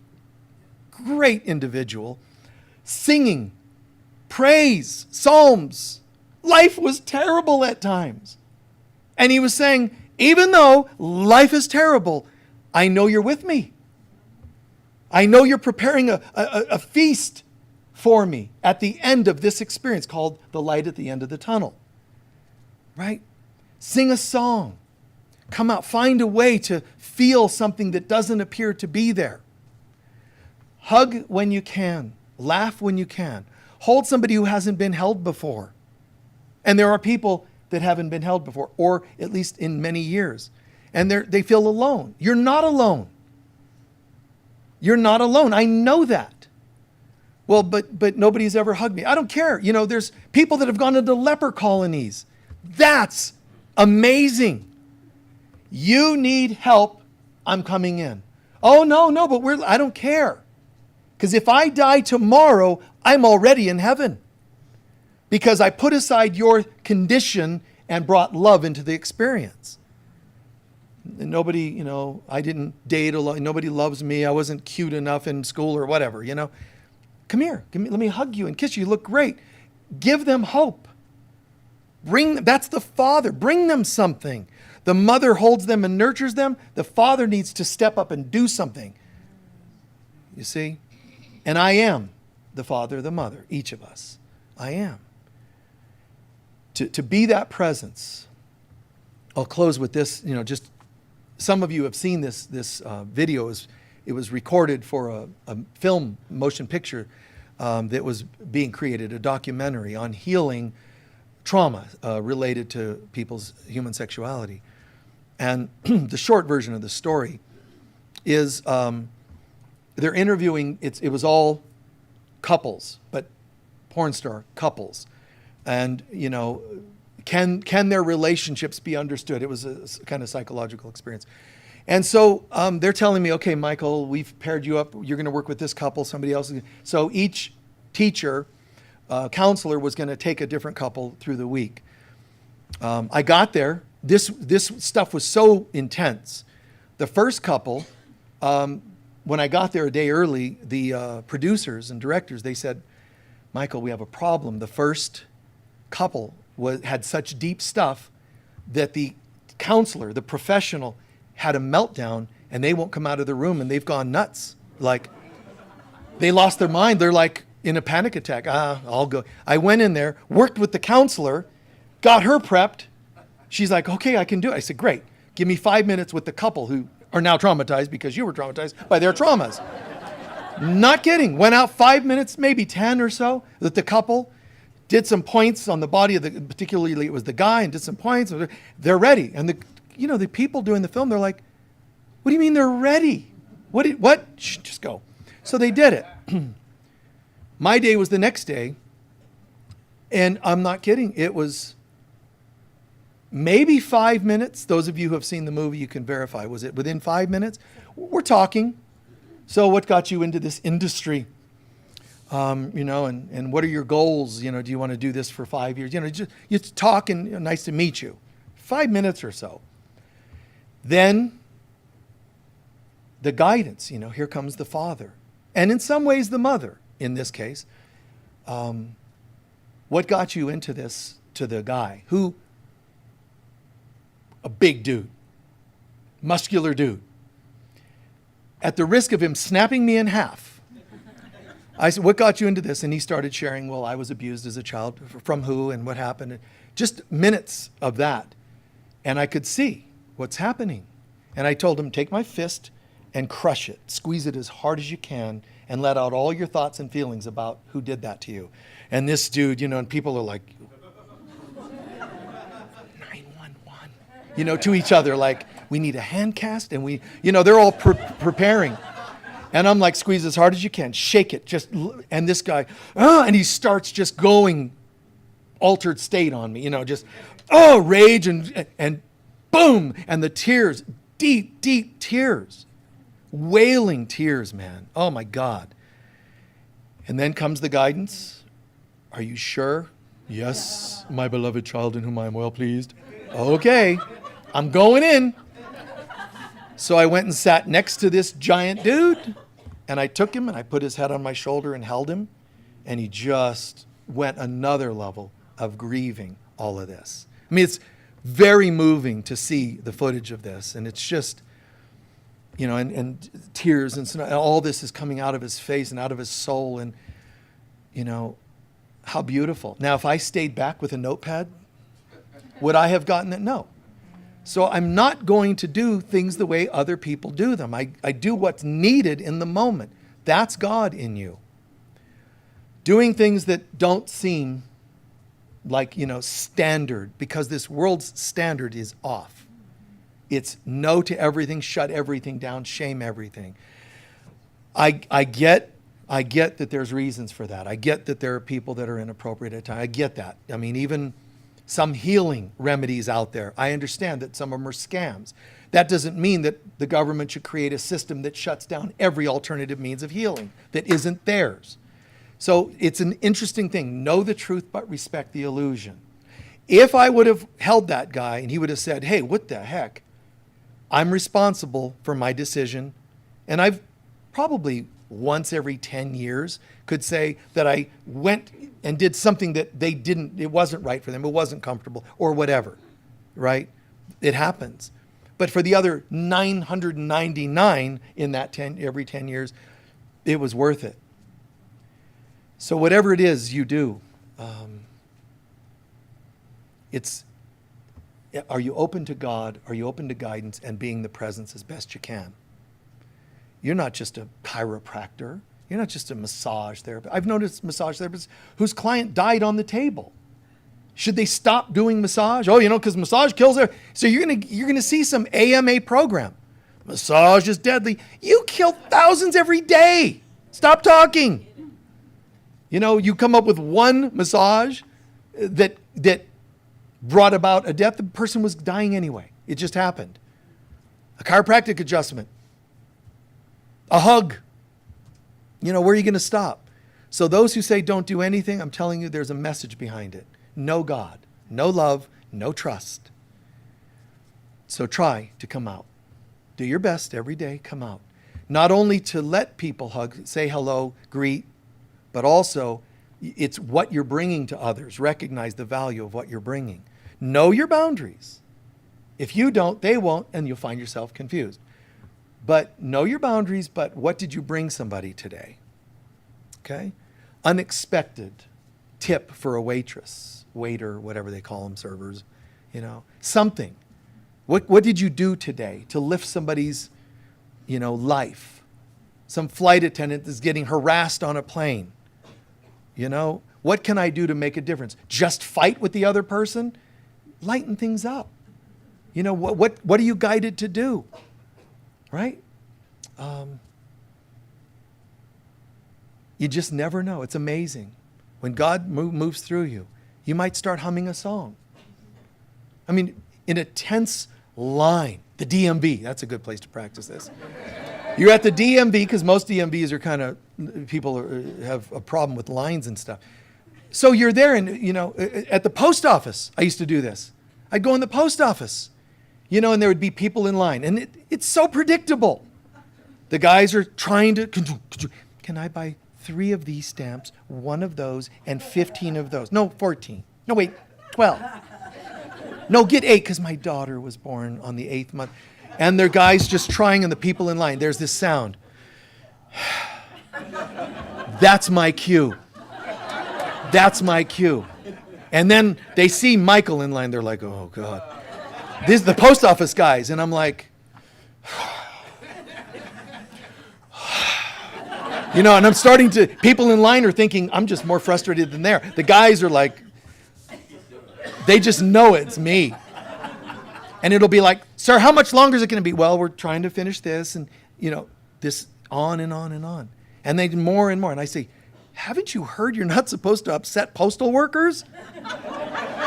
Speaker 1: Great individual. Singing, praise, psalms. Life was terrible at times. And he was saying, even though life is terrible, I know you're with me. I know you're preparing a feast for me at the end of this experience called the light at the end of the tunnel. Right? Sing a song. Come out. Find a way to feel something that doesn't appear to be there. Hug when you can. Laugh when you can. Hold somebody who hasn't been held before. And there are people that haven't been held before, or at least in many years. And they feel alone. You're not alone. You're not alone. I know that. Well, but nobody's ever hugged me. I don't care. You know, there's people that have gone into leper colonies. That's amazing. You need help. I'm coming in. Oh, no, but I don't care. Because if I die tomorrow, I'm already in heaven. Because I put aside your condition and brought love into the experience. And nobody, you know, I didn't date a lot. Nobody loves me. I wasn't cute enough in school or whatever, you know. Come here. Let me hug you and kiss you. You look great. Give them hope. That's the father. Bring them something. The mother holds them and nurtures them. The father needs to step up and do something. You see? And I am the father, the mother, each of us. I am. To be that presence. I'll close with this, you know, just some of you have seen this video. It was recorded for a film motion picture that was being created, a documentary on healing trauma related to people's human sexuality. And the short version of the story is they're interviewing, it was all couples, but porn star couples. And, you know, can their relationships be understood? It was a kind of psychological experience. And so they're telling me, okay, Michael, we've paired you up. You're going to work with this couple, somebody else. So each teacher, counselor was going to take a different couple through the week. I got there. This stuff was so intense. The first couple, when I got there a day early, the producers and directors, they said, Michael, we have a problem. The first couple had such deep stuff that the counselor, the professional, had a meltdown and they won't come out of the room and they've gone nuts. Like, they lost their mind. They're like in a panic attack. I'll go. I went in there, worked with the counselor, got her prepped. She's like, okay, I can do it. I said, great. Give me 5 minutes with the couple who are now traumatized because you were traumatized by their traumas. Not kidding. Went out 5 minutes, maybe 10 or so, with the couple. Did some points on the body of particularly it was the guy, and did some points. They're ready. And the people doing the film, they're like, what do you mean they're ready? What? Shh, just go. So they did it. My day was the next day. And I'm not kidding. It was maybe 5 minutes. Those of you who have seen the movie, you can verify. Was it within 5 minutes? We're talking. So what got you into this industry? You know, and what are your goals? You know, do you want to do this for 5 years? You know, you talk and nice to meet you. 5 minutes or so. Then the guidance, you know, here comes the father. And in some ways the mother, in this case. What got you into this to the guy who, a big dude, muscular dude. At the risk of him snapping me in half, I said, what got you into this? And he started sharing, well, I was abused as a child. From who and what happened? Just minutes of that. And I could see what's happening. And I told him, take my fist and crush it. Squeeze it as hard as you can and let out all your thoughts and feelings about who did that to you. And this dude, you know, and people are like, 911, you know, to each other, like, we need a hand cast. And they're all preparing. And I'm like, squeeze as hard as you can, shake it, and this guy, and he starts just going altered state on me, you know, just, rage and boom, and the tears, deep, deep tears, wailing tears, man. Oh my God. And then comes the guidance. Are you sure? Yes, my beloved child in whom I am well pleased. Okay, I'm going in. So I went and sat next to this giant dude, and I took him and I put his head on my shoulder and held him, and he just went another level of grieving all of this. I mean, it's very moving to see the footage of this, and it's just, you know, and tears and all this is coming out of his face and out of his soul, and, you know, how beautiful. Now, if I stayed back with a notepad, would I have gotten it? No. So I'm not going to do things the way other people do them. I do what's needed in the moment. That's God in you. doing things that don't seem like, standard, because this world's standard is off. It's no to everything, shut everything down, shame everything. I get that there's reasons for that. I get that there are people that are inappropriate at times. I get that. I mean, even some healing remedies out there. I understand that some of them are scams. That doesn't mean that the government should create a system that shuts down every alternative means of healing that isn't theirs. So it's an interesting thing. Know the truth, but respect the illusion. If I would have held that guy and he would have said, hey, what the heck? I'm responsible for my decision. And I've probably once every 10 years could say that I went and did something that it wasn't right for them, it wasn't comfortable, or whatever, right? It happens. But for the other 999 in that every 10 years, it was worth it. So whatever it is you do, are you open to God? Are you open to guidance and being the presence as best you can? You're not just a chiropractor. You're not just a massage therapist. I've noticed massage therapists whose client died on the table. Should they stop doing massage? Oh, because massage kills her. So you're gonna see some AMA program. Massage is deadly. You kill thousands every day. Stop talking. You come up with one massage that brought about a death. The person was dying anyway. It just happened. A chiropractic adjustment. A hug. Where are you going to stop? So those who say don't do anything, I'm telling you, there's a message behind it. No God, no love, no trust. So try to come out. Do your best every day, come out. Not only to let people hug, say hello, greet, but also it's what you're bringing to others. Recognize the value of what you're bringing. Know your boundaries. If you don't, they won't, and you'll find yourself confused. But know your boundaries, but what did you bring somebody today? Okay? Unexpected tip for a waitress, waiter, whatever they call them, servers, something. What did you do today to lift somebody's, life? Some flight attendant is getting harassed on a plane. What can I do to make a difference? Just fight with the other person? Lighten things up. What are you guided to do? Right? You just never know. It's amazing. When God moves through you, you might start humming a song. I mean, in a tense line, the DMV, that's a good place to practice this. You're at the DMV, because most DMVs are have a problem with lines and stuff. So you're there and, at the post office, I used to do this. I'd go in the post office, and there would be people in line. And it's so predictable. The guys are trying to, can I buy 3 of these stamps, 1 of those, and 15 of those? No, 14. No, wait, 12. No, get 8, because my daughter was born on the 8th month. And their guys just trying, and the people in line, there's this sound. That's my cue. That's my cue. And then they see Michael in line. They're like, oh, God. This is the post office guys. And I'm like, and I'm starting to, people in line are thinking, I'm just more frustrated than they are. The guys are like, they just know it's me. And it'll be like, sir, how much longer is it going to be? Well, we're trying to finish this. And, this on and on and on. And they do more and more. And I say, haven't you heard you're not supposed to upset postal workers?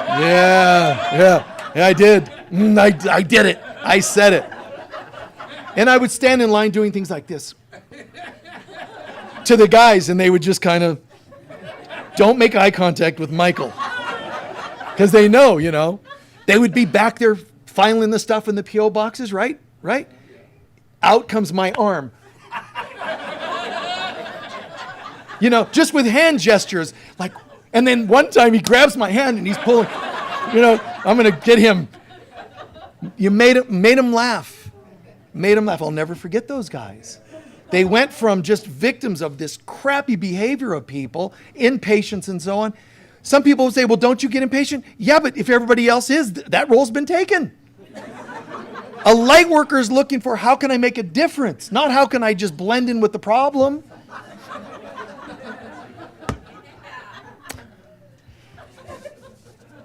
Speaker 1: Yeah, I did. I did it. I said it. And I would stand in line doing things like this to the guys, and they would just kind of, don't make eye contact with Michael. Because they know, They would be back there filing the stuff in the P.O. boxes, right? Out comes my arm. Just with hand gestures, like, and then one time he grabs my hand and he's pulling, I'm going to get him. You made him laugh. Made him laugh. I'll never forget those guys. They went from just victims of this crappy behavior of people, impatience and so on. Some people would say, well, don't you get impatient? Yeah, but if everybody else is, that role's been taken. A light worker is looking for, how can I make a difference? Not how can I just blend in with the problem?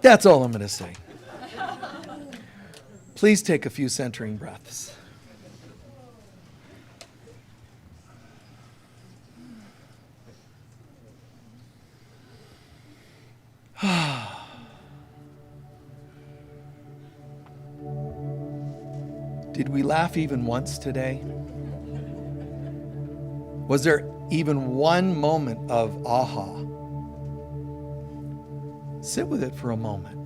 Speaker 1: That's all I'm going to say. Please take a few centering breaths. Did we laugh even once today? Was there even one moment of aha? Sit with it for a moment.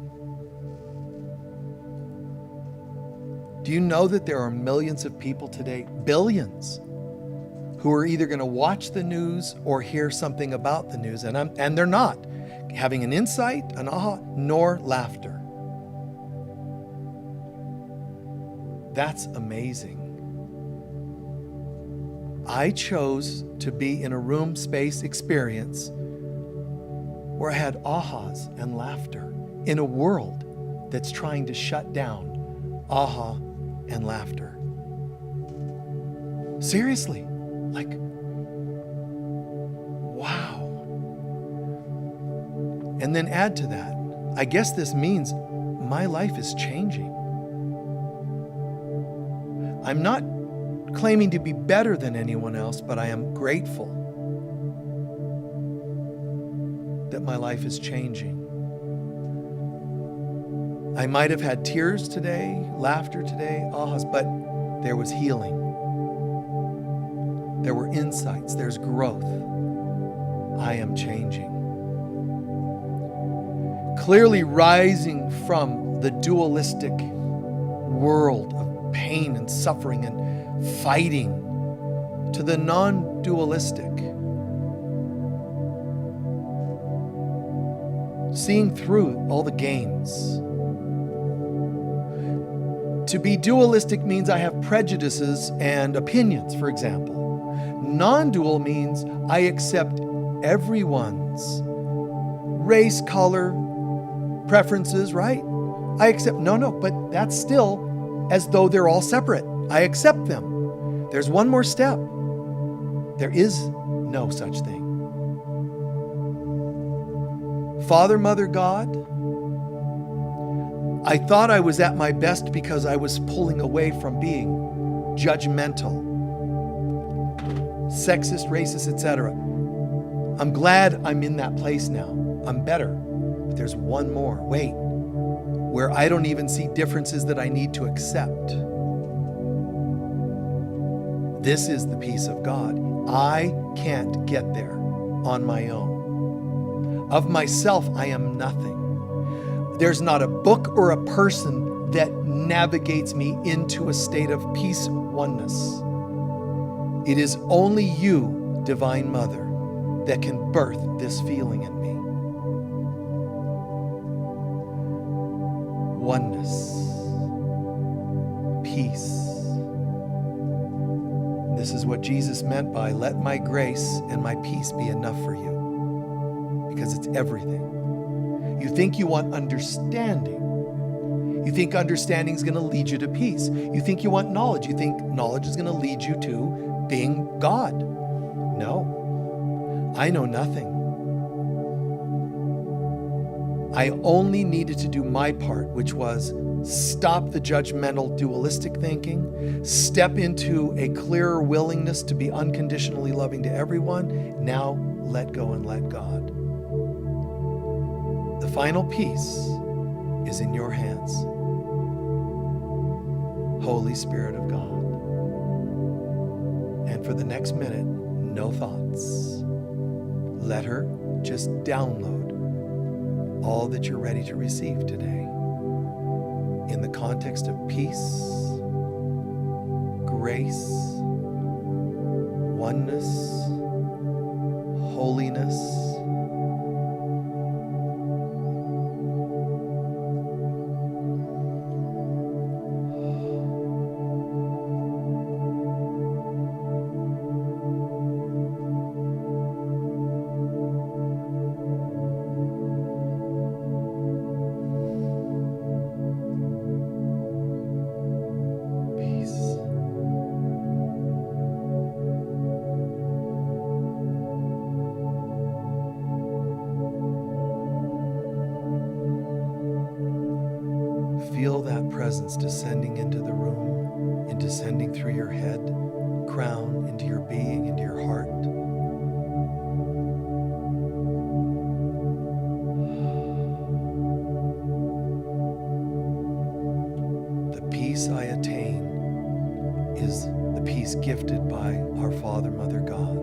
Speaker 1: Do you know that there are millions of people today, billions, who are either going to watch the news or hear something about the news, and they're not having an insight, an aha, nor laughter. That's amazing. I chose to be in a room space experience where I had ahas and laughter in a world that's trying to shut down aha and laughter. Seriously, like, wow. And then add to that, I guess this means my life is changing. I'm not claiming to be better than anyone else, but I am grateful that my life is changing. I might have had tears today, laughter today, ahas, but there was healing. There were insights, there's growth. I am changing. Clearly rising from the dualistic world of pain and suffering and fighting to the non-dualistic. Seeing through all the games. To be dualistic means I have prejudices and opinions, for example. Non-dual means I accept everyone's race, color, preferences, right? I accept, no, but that's still as though they're all separate. I accept them. There's one more step. There is no such thing. Father, Mother, God, I thought I was at my best because I was pulling away from being judgmental, sexist, racist, etc. I'm glad I'm in that place now. I'm better. But there's one more. Wait. Where I don't even see differences that I need to accept. This is the peace of God. I can't get there on my own. Of myself, I am nothing. There's not a book or a person that navigates me into a state of peace, oneness. It is only you, Divine Mother, that can birth this feeling in me. Oneness, peace. This is what Jesus meant by, let my grace and my peace be enough for you, because it's everything. You think you want understanding. You think understanding is going to lead you to peace. You think you want knowledge. You think knowledge is going to lead you to being God. No, I know nothing. I only needed to do my part, which was stop the judgmental dualistic thinking, step into a clearer willingness to be unconditionally loving to everyone. Now let go and let God. The final piece is in your hands. Holy Spirit of God. And for the next minute, no thoughts. Let her just download all that you're ready to receive today in the context of peace, grace, oneness, holiness. feel that presence descending into the room, and descending through your head, crown, into your being, into your heart. The peace I attain is the peace gifted by our Father, Mother, God.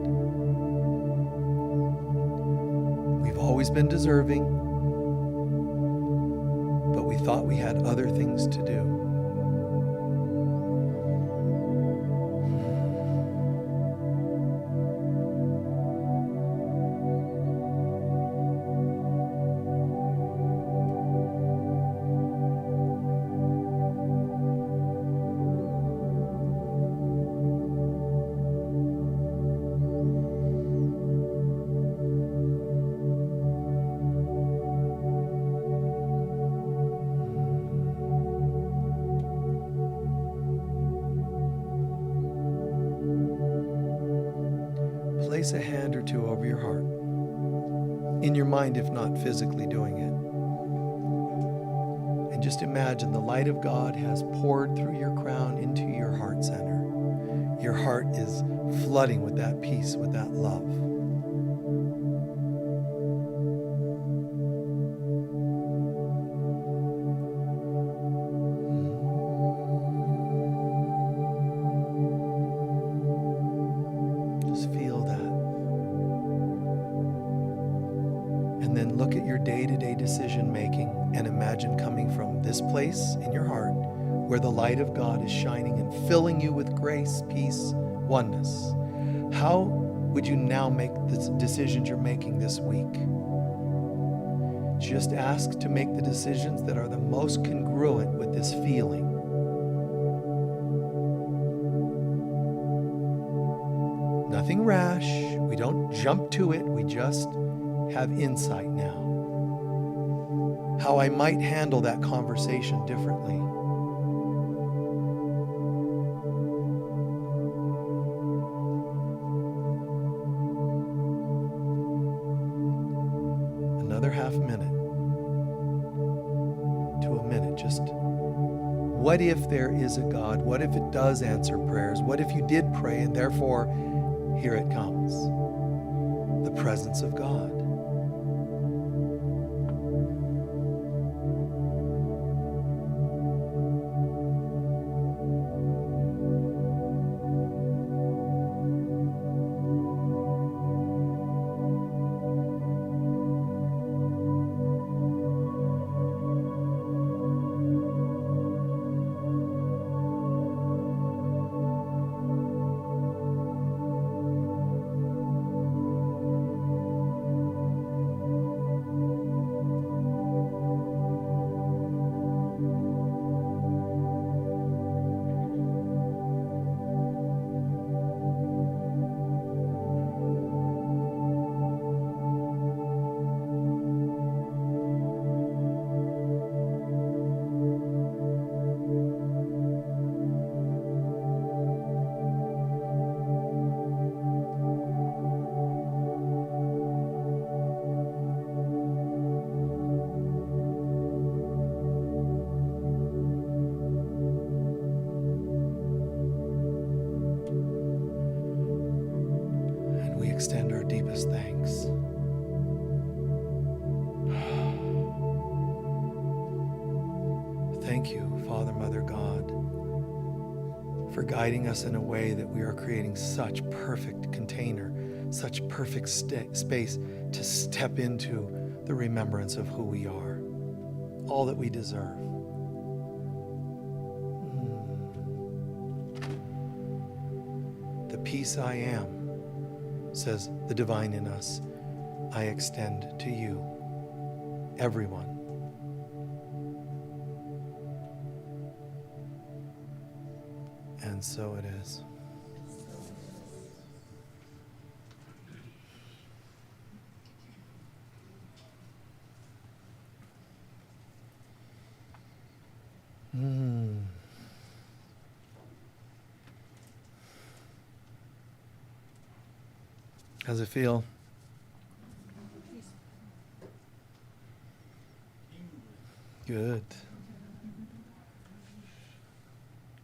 Speaker 1: We've always been deserving, but we thought we had other things to do. Place a hand or two over your heart, in your mind if not physically doing it. And just imagine the light of God has poured through your crown into your heart center. Your heart is flooding with that peace, with that love. Just feel that. And then look at your day-to-day decision making and imagine coming from this place in your heart where the light of God is shining and filling you with grace, peace, oneness. How would you now make the decisions you're making this week? Just ask to make the decisions that are the most congruent with this feeling. Nothing rash. We don't jump to it. We just have insight now. How I might handle that conversation differently. Another half minute to a minute. Just what if there is a God? What if it does answer prayers? What if you did pray and therefore here it comes, the presence of God. Extend our deepest thanks. Thank you, Father, Mother, God, for guiding us in a way that we are creating such perfect container, such perfect space to step into the remembrance of who we are, all that we deserve. The peace I am, says the divine in us, I extend to you, everyone. And so it is. How's it feel? Good.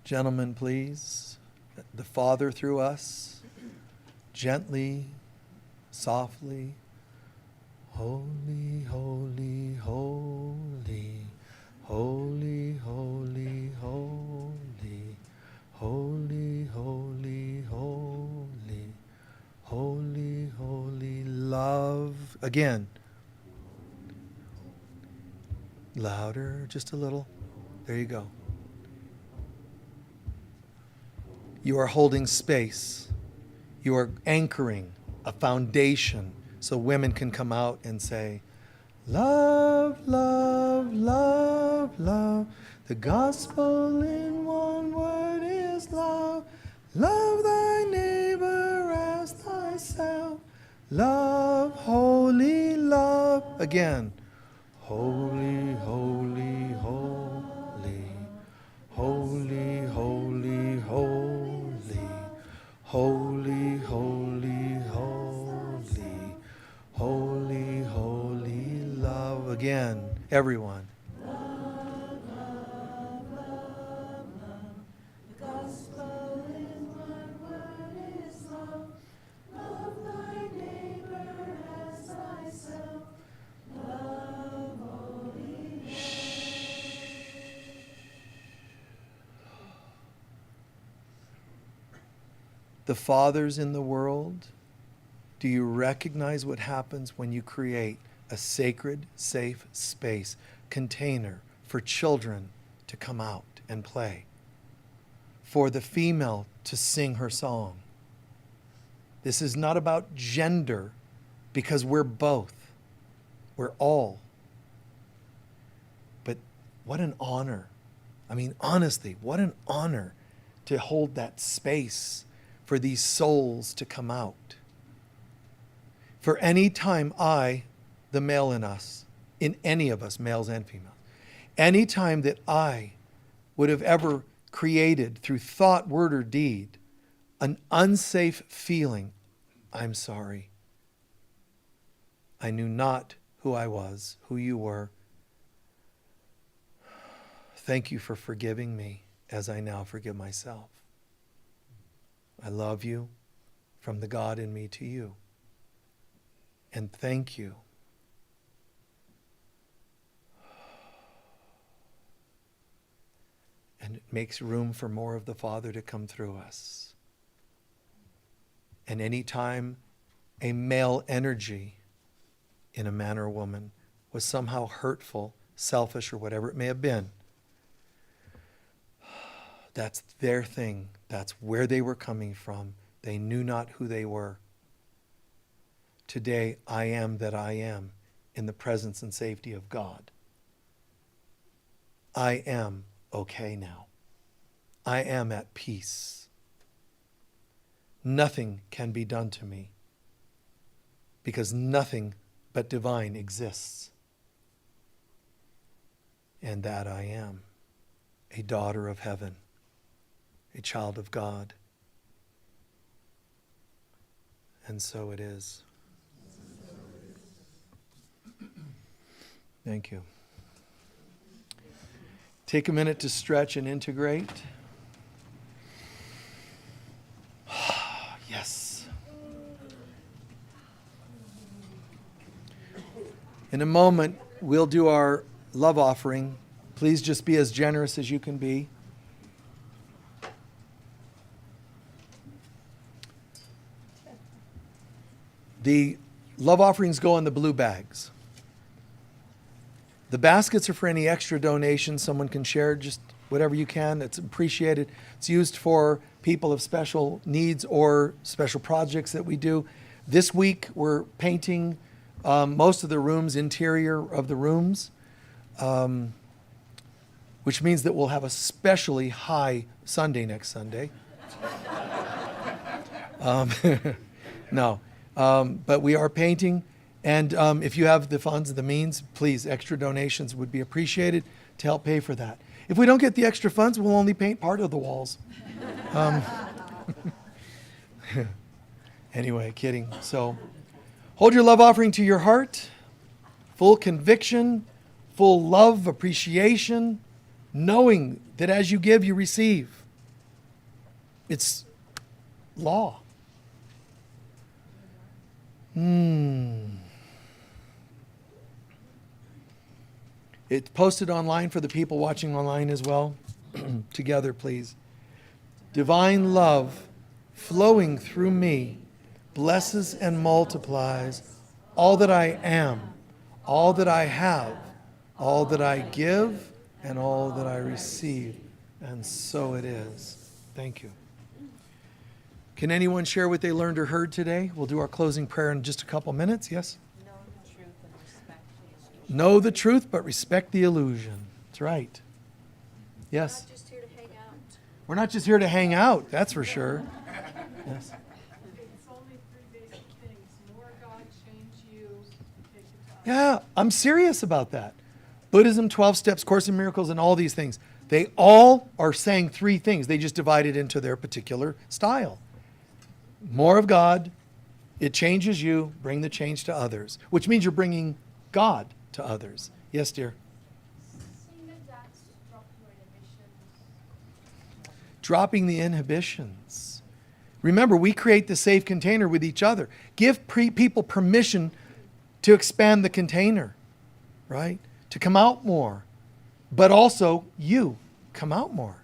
Speaker 1: Gentlemen, please. The Father through us, gently, softly. Holy, holy, holy, holy, holy, holy, holy, holy, holy, holy, holy, love. Again. Louder, just a little. There you go. You are holding space. You are anchoring a foundation so women can come out and say, love, love, love, love. The gospel in one word is love. Love thy neighbor as thyself. Love, holy love. Again. Holy, holy, holy. Holy, holy, holy. Holy, holy, holy. Holy, holy love. Again, everyone. The fathers in the world, do you recognize what happens when you create a sacred, safe space, container for children to come out and play, for the female to sing her song? This is not about gender, because we're both. We're all. But what an honor. I mean, honestly, what an honor to hold that space for these souls to come out. For any time I, the male in us, in any of us, males and females, any time that I would have ever created through thought, word, or deed an unsafe feeling, I'm sorry. I knew not who I was, who you were. Thank you for forgiving me as I now forgive myself. I love you from the God in me to you. And thank you. And it makes room for more of the Father to come through us. And any time a male energy in a man or woman was somehow hurtful, selfish, or whatever it may have been, that's their thing. That's where they were coming from. They knew not who they were. Today, I am that I am in the presence and safety of God. I am okay now. I am at peace. Nothing can be done to me because nothing but divine exists. And that I am a daughter of heaven, a child of God. And so it is. Thank you. Take a minute to stretch and integrate. Yes. In a moment, we'll do our love offering. Please just be as generous as you can be. The love offerings go in the blue bags. The baskets are for any extra donations someone can share, just whatever you can. It's appreciated. It's used for people of special needs or special projects that we do. This week, we're painting most of the rooms, interior of the rooms, which means that we'll have a specially high Sunday next Sunday. No. But we are painting, and if you have the funds and the means, please, extra donations would be appreciated to help pay for that. If we don't get the extra funds, we'll only paint part of the walls. Anyway, kidding. So hold your love offering to your heart, full conviction, full love, appreciation, knowing that as you give, you receive. It's law. It's posted online for the people watching online as well. Together, please. Divine love flowing through me blesses and multiplies all that I am, all that I have, all that I give, and all that I receive. And so it is. Thank you. Can anyone share what they learned or heard today? We'll do our closing prayer in just a couple minutes. Yes? Know the truth, but respect the illusion. That's right. Yes?
Speaker 2: Not just here to hang out.
Speaker 1: We're not just here to hang out, that's for sure. Yes.
Speaker 5: It's only three basic things. More God, change you, take the time.
Speaker 1: Yeah, I'm serious about that. Buddhism, 12 Steps, Course in Miracles, and all these things. They all are saying three things. They just divide it into their particular style. More of God, it changes you, bring the change to others, which means you're bringing God to others. Yes, dear? Dropping the inhibitions. Remember, we create the safe container with each other. Give people permission to expand the container, right? To come out more. But also, you come out more.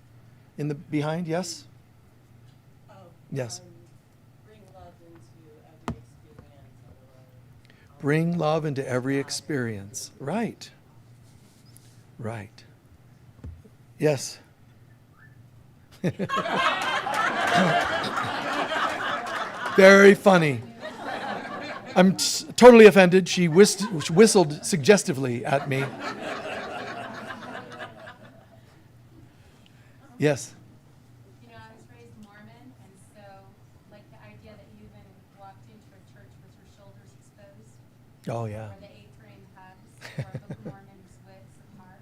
Speaker 1: In the behind, yes? Yes. Bring love into every experience. Right. Right. Yes. Very funny. I'm totally offended. She whistled suggestively at me. Yes.
Speaker 6: You know, I was raised Mormon, and so, like, the idea that you even walked into a church with your shoulders exposed,
Speaker 1: Oh, yeah.
Speaker 6: or the eight-ring hugs, or the Mormons wigs apart.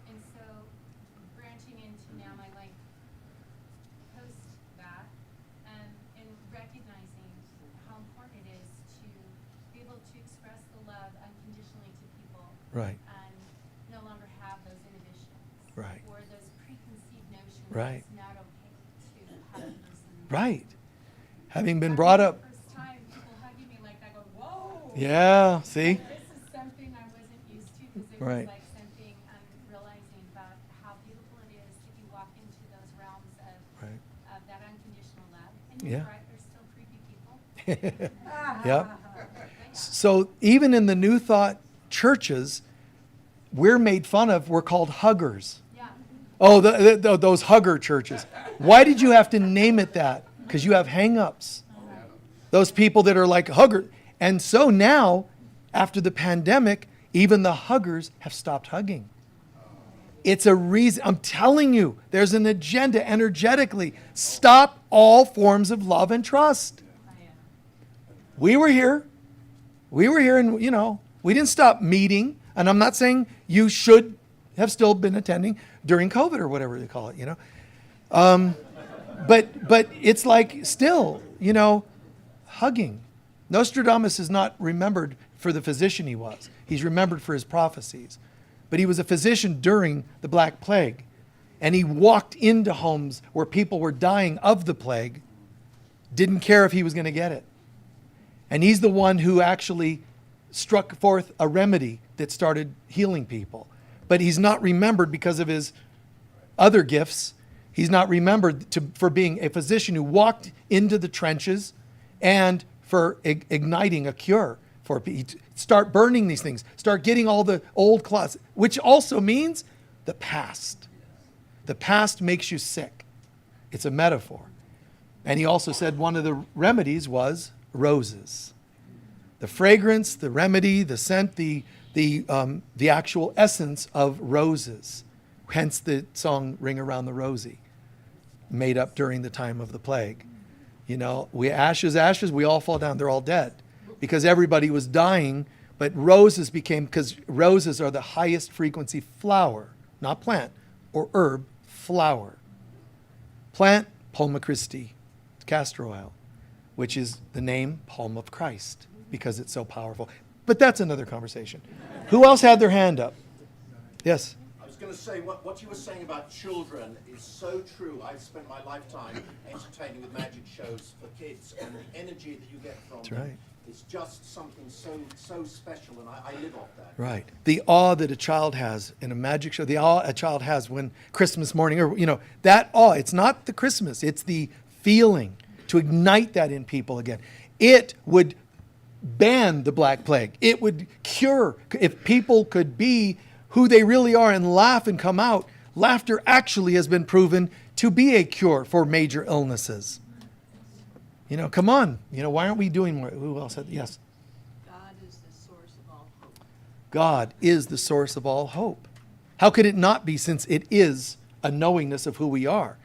Speaker 6: And so, branching into now my life post that, and recognizing how important it is to be able to express the love unconditionally to people.
Speaker 1: Right.
Speaker 6: And no longer have those inhibitions.
Speaker 1: Right.
Speaker 6: Or those preconceived notions
Speaker 1: Right.
Speaker 6: that it's not okay to hug a person.
Speaker 1: Right. Having been brought up.
Speaker 6: First time people hugging me like that, I go, whoa.
Speaker 1: Yeah, see?
Speaker 6: This is something I wasn't used to, because it
Speaker 1: Right.
Speaker 6: was like something I'm realizing about how beautiful it is that you walk into those realms of,
Speaker 1: Right.
Speaker 6: of that unconditional love. And
Speaker 1: Yeah.
Speaker 6: you're right, there's still creepy people.
Speaker 1: Yep. So even in the New Thought churches, we're made fun of. We're called huggers.
Speaker 6: Yeah.
Speaker 1: Oh, those hugger churches. Why did you have to name it that? Because you have hang-ups. Those people that are like hugger. And so now, after the pandemic, even the huggers have stopped hugging. It's a reason. I'm telling you, there's an agenda energetically. Stop all forms of love and trust. We were here. We were here, and, you know, we didn't stop meeting. And I'm not saying you should have still been attending during COVID or whatever they call it, you know. But it's like still, you know, hugging. Nostradamus is not remembered for the physician he was. He's remembered for his prophecies. But he was a physician during the Black Plague. And he walked into homes where people were dying of the plague, didn't care if he was going to get it. And he's the one who actually struck forth a remedy that started healing people. But he's not remembered because of his other gifts. He's not remembered for being a physician who walked into the trenches and for igniting a cure. Start burning these things. Start getting all the old clots, which also means the past. The past makes you sick. It's a metaphor. And he also said one of the remedies was roses. The fragrance, the remedy, the scent, the actual essence of roses. Hence the song Ring Around the Rosie, made up during the time of the plague. You know, ashes, we all fall down. They're all dead because everybody was dying. But roses because roses are the highest frequency flower, not plant, or herb, flower. Plant, Palma Christi, castor oil, which is the name Palm of Christ because it's so powerful. But that's another conversation. Who else had their hand up? Yes.
Speaker 4: I was going to say, what you were saying about children is so true. I've spent my lifetime entertaining with magic shows for kids, and the energy that you get from
Speaker 1: That's
Speaker 4: them
Speaker 1: right.
Speaker 4: is just something so special, and I live off that.
Speaker 1: Right. The awe that a child has in a magic show, the awe a child has when Christmas morning, or, that awe, it's not the Christmas, it's the feeling to ignite that in people again. It would ban the Black Plague. It would cure, if people could be who they really are and laugh and come out. Laughter actually has been proven to be a cure for major illnesses. Come on. Why aren't we doing more? Who else had, yes?
Speaker 2: God is the source of all hope.
Speaker 1: God is the source of all hope. How could it not be, since it is a knowingness of who we are?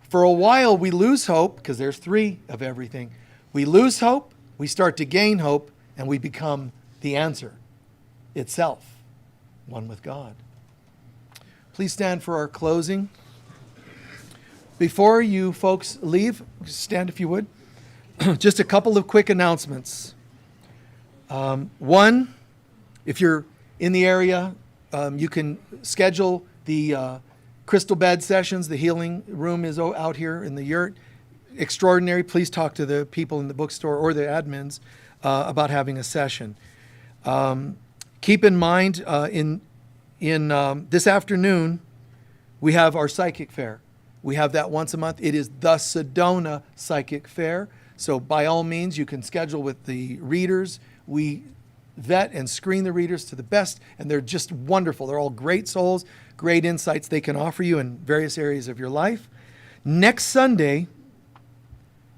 Speaker 1: For a while we lose hope, because there's three of everything. We lose hope, we start to gain hope, and we become the answer itself, one with God. Please stand for our closing. Before you folks leave, stand if you would. Just a couple of quick announcements. One, if you're in the area, you can schedule the crystal bed sessions. The healing room is out here in the yurt. Extraordinary. Please talk to the people in the bookstore or the admins about having a session. Keep in mind, in this afternoon, we have our psychic fair. We have that once a month. It is the Sedona Psychic Fair. So by all means, you can schedule with the readers. We vet and screen the readers to the best, and they're just wonderful. They're all great souls, great insights they can offer you in various areas of your life. Next Sunday,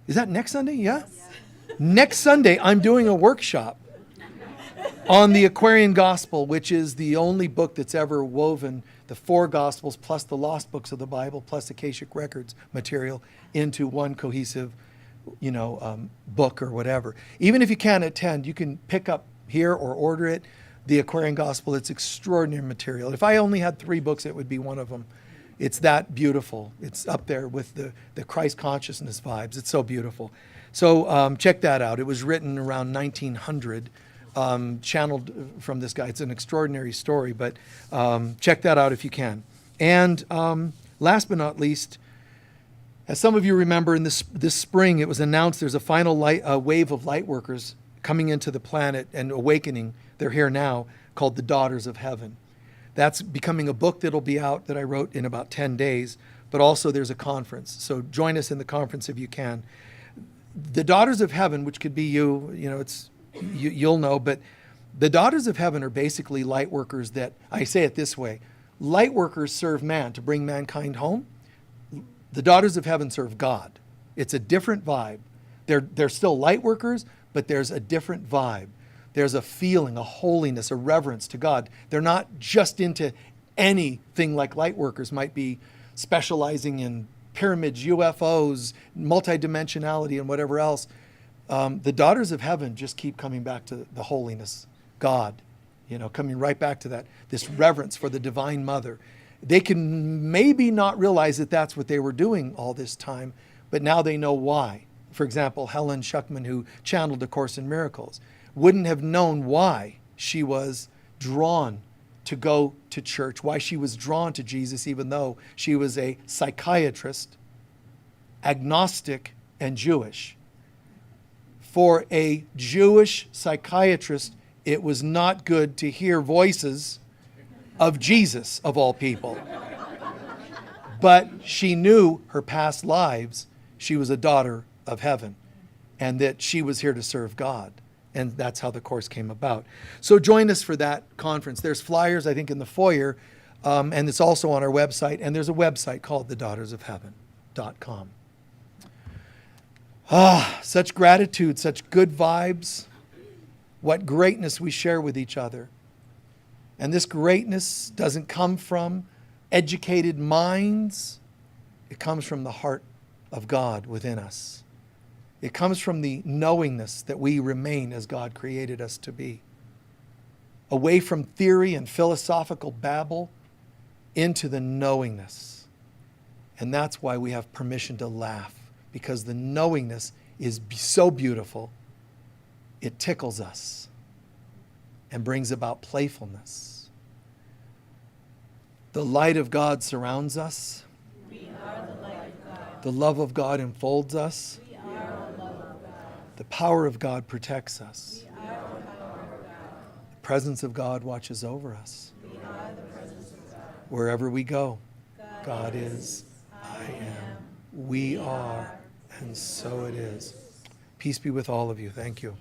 Speaker 1: is that next Sunday? Yeah? Next Sunday, I'm doing a workshop on the Aquarian Gospel, which is the only book that's ever woven the four Gospels plus the lost books of the Bible plus Akashic Records material into one cohesive book or whatever. Even if you can't attend, you can pick up here or order it, the Aquarian Gospel. It's extraordinary material. If I only had 3 books, it would be one of them. It's that beautiful. It's up there with the Christ consciousness vibes. It's so beautiful. So check that out. It was written around 1900, channeled from this guy. It's an extraordinary story, but check that out if you can. And last but not least, as some of you remember, in this spring, it was announced there's a final wave of light workers coming into the planet and awakening. They're here now, called The Daughters of Heaven. That's becoming a book that'll be out that I wrote in about 10 days, but also there's a conference. So join us in the conference if you can. The Daughters of Heaven, which could be you'll know, but the Daughters of Heaven are basically light workers that, I say it this way, light workers serve man to bring mankind home. The Daughters of Heaven serve God. It's a different vibe. They're still light workers, but there's a different vibe. There's a feeling, a holiness, a reverence to God. They're not just into anything like light workers might be, specializing in pyramids, UFOs, multidimensionality, and whatever else. The Daughters of Heaven just keep coming back to the holiness, God, coming right back to that, this reverence for the Divine Mother. They can maybe not realize that that's what they were doing all this time, but now they know why. For example, Helen Schuckman, who channeled A Course in Miracles, wouldn't have known why she was drawn to go to church, why she was drawn to Jesus, even though she was a psychiatrist, agnostic, and Jewish. For a Jewish psychiatrist, it was not good to hear voices of Jesus, of all people. But she knew her past lives, she was a daughter of heaven, and that she was here to serve God. And that's how the course came about. So join us for that conference. There's flyers, I think, in the foyer, and it's also on our website. And there's a website called thedaughtersofheaven.com. Such gratitude, such good vibes. What greatness we share with each other. And this greatness doesn't come from educated minds. It comes from the heart of God within us. It comes from the knowingness that we remain as God created us to be. Away from theory and philosophical babble into the knowingness. And that's why we have permission to laugh, because the knowingness is so beautiful, it tickles us and brings about playfulness. The light of God surrounds us.
Speaker 3: We are the light of God.
Speaker 1: The love of God enfolds us.
Speaker 3: We are the love of God.
Speaker 1: The power of God protects us.
Speaker 3: We are the power of God.
Speaker 1: The presence of God watches over us.
Speaker 3: We are the presence of God.
Speaker 1: Wherever we go,
Speaker 3: God
Speaker 1: God is, I am, we are, and so it is. Peace be with all of you. Thank you.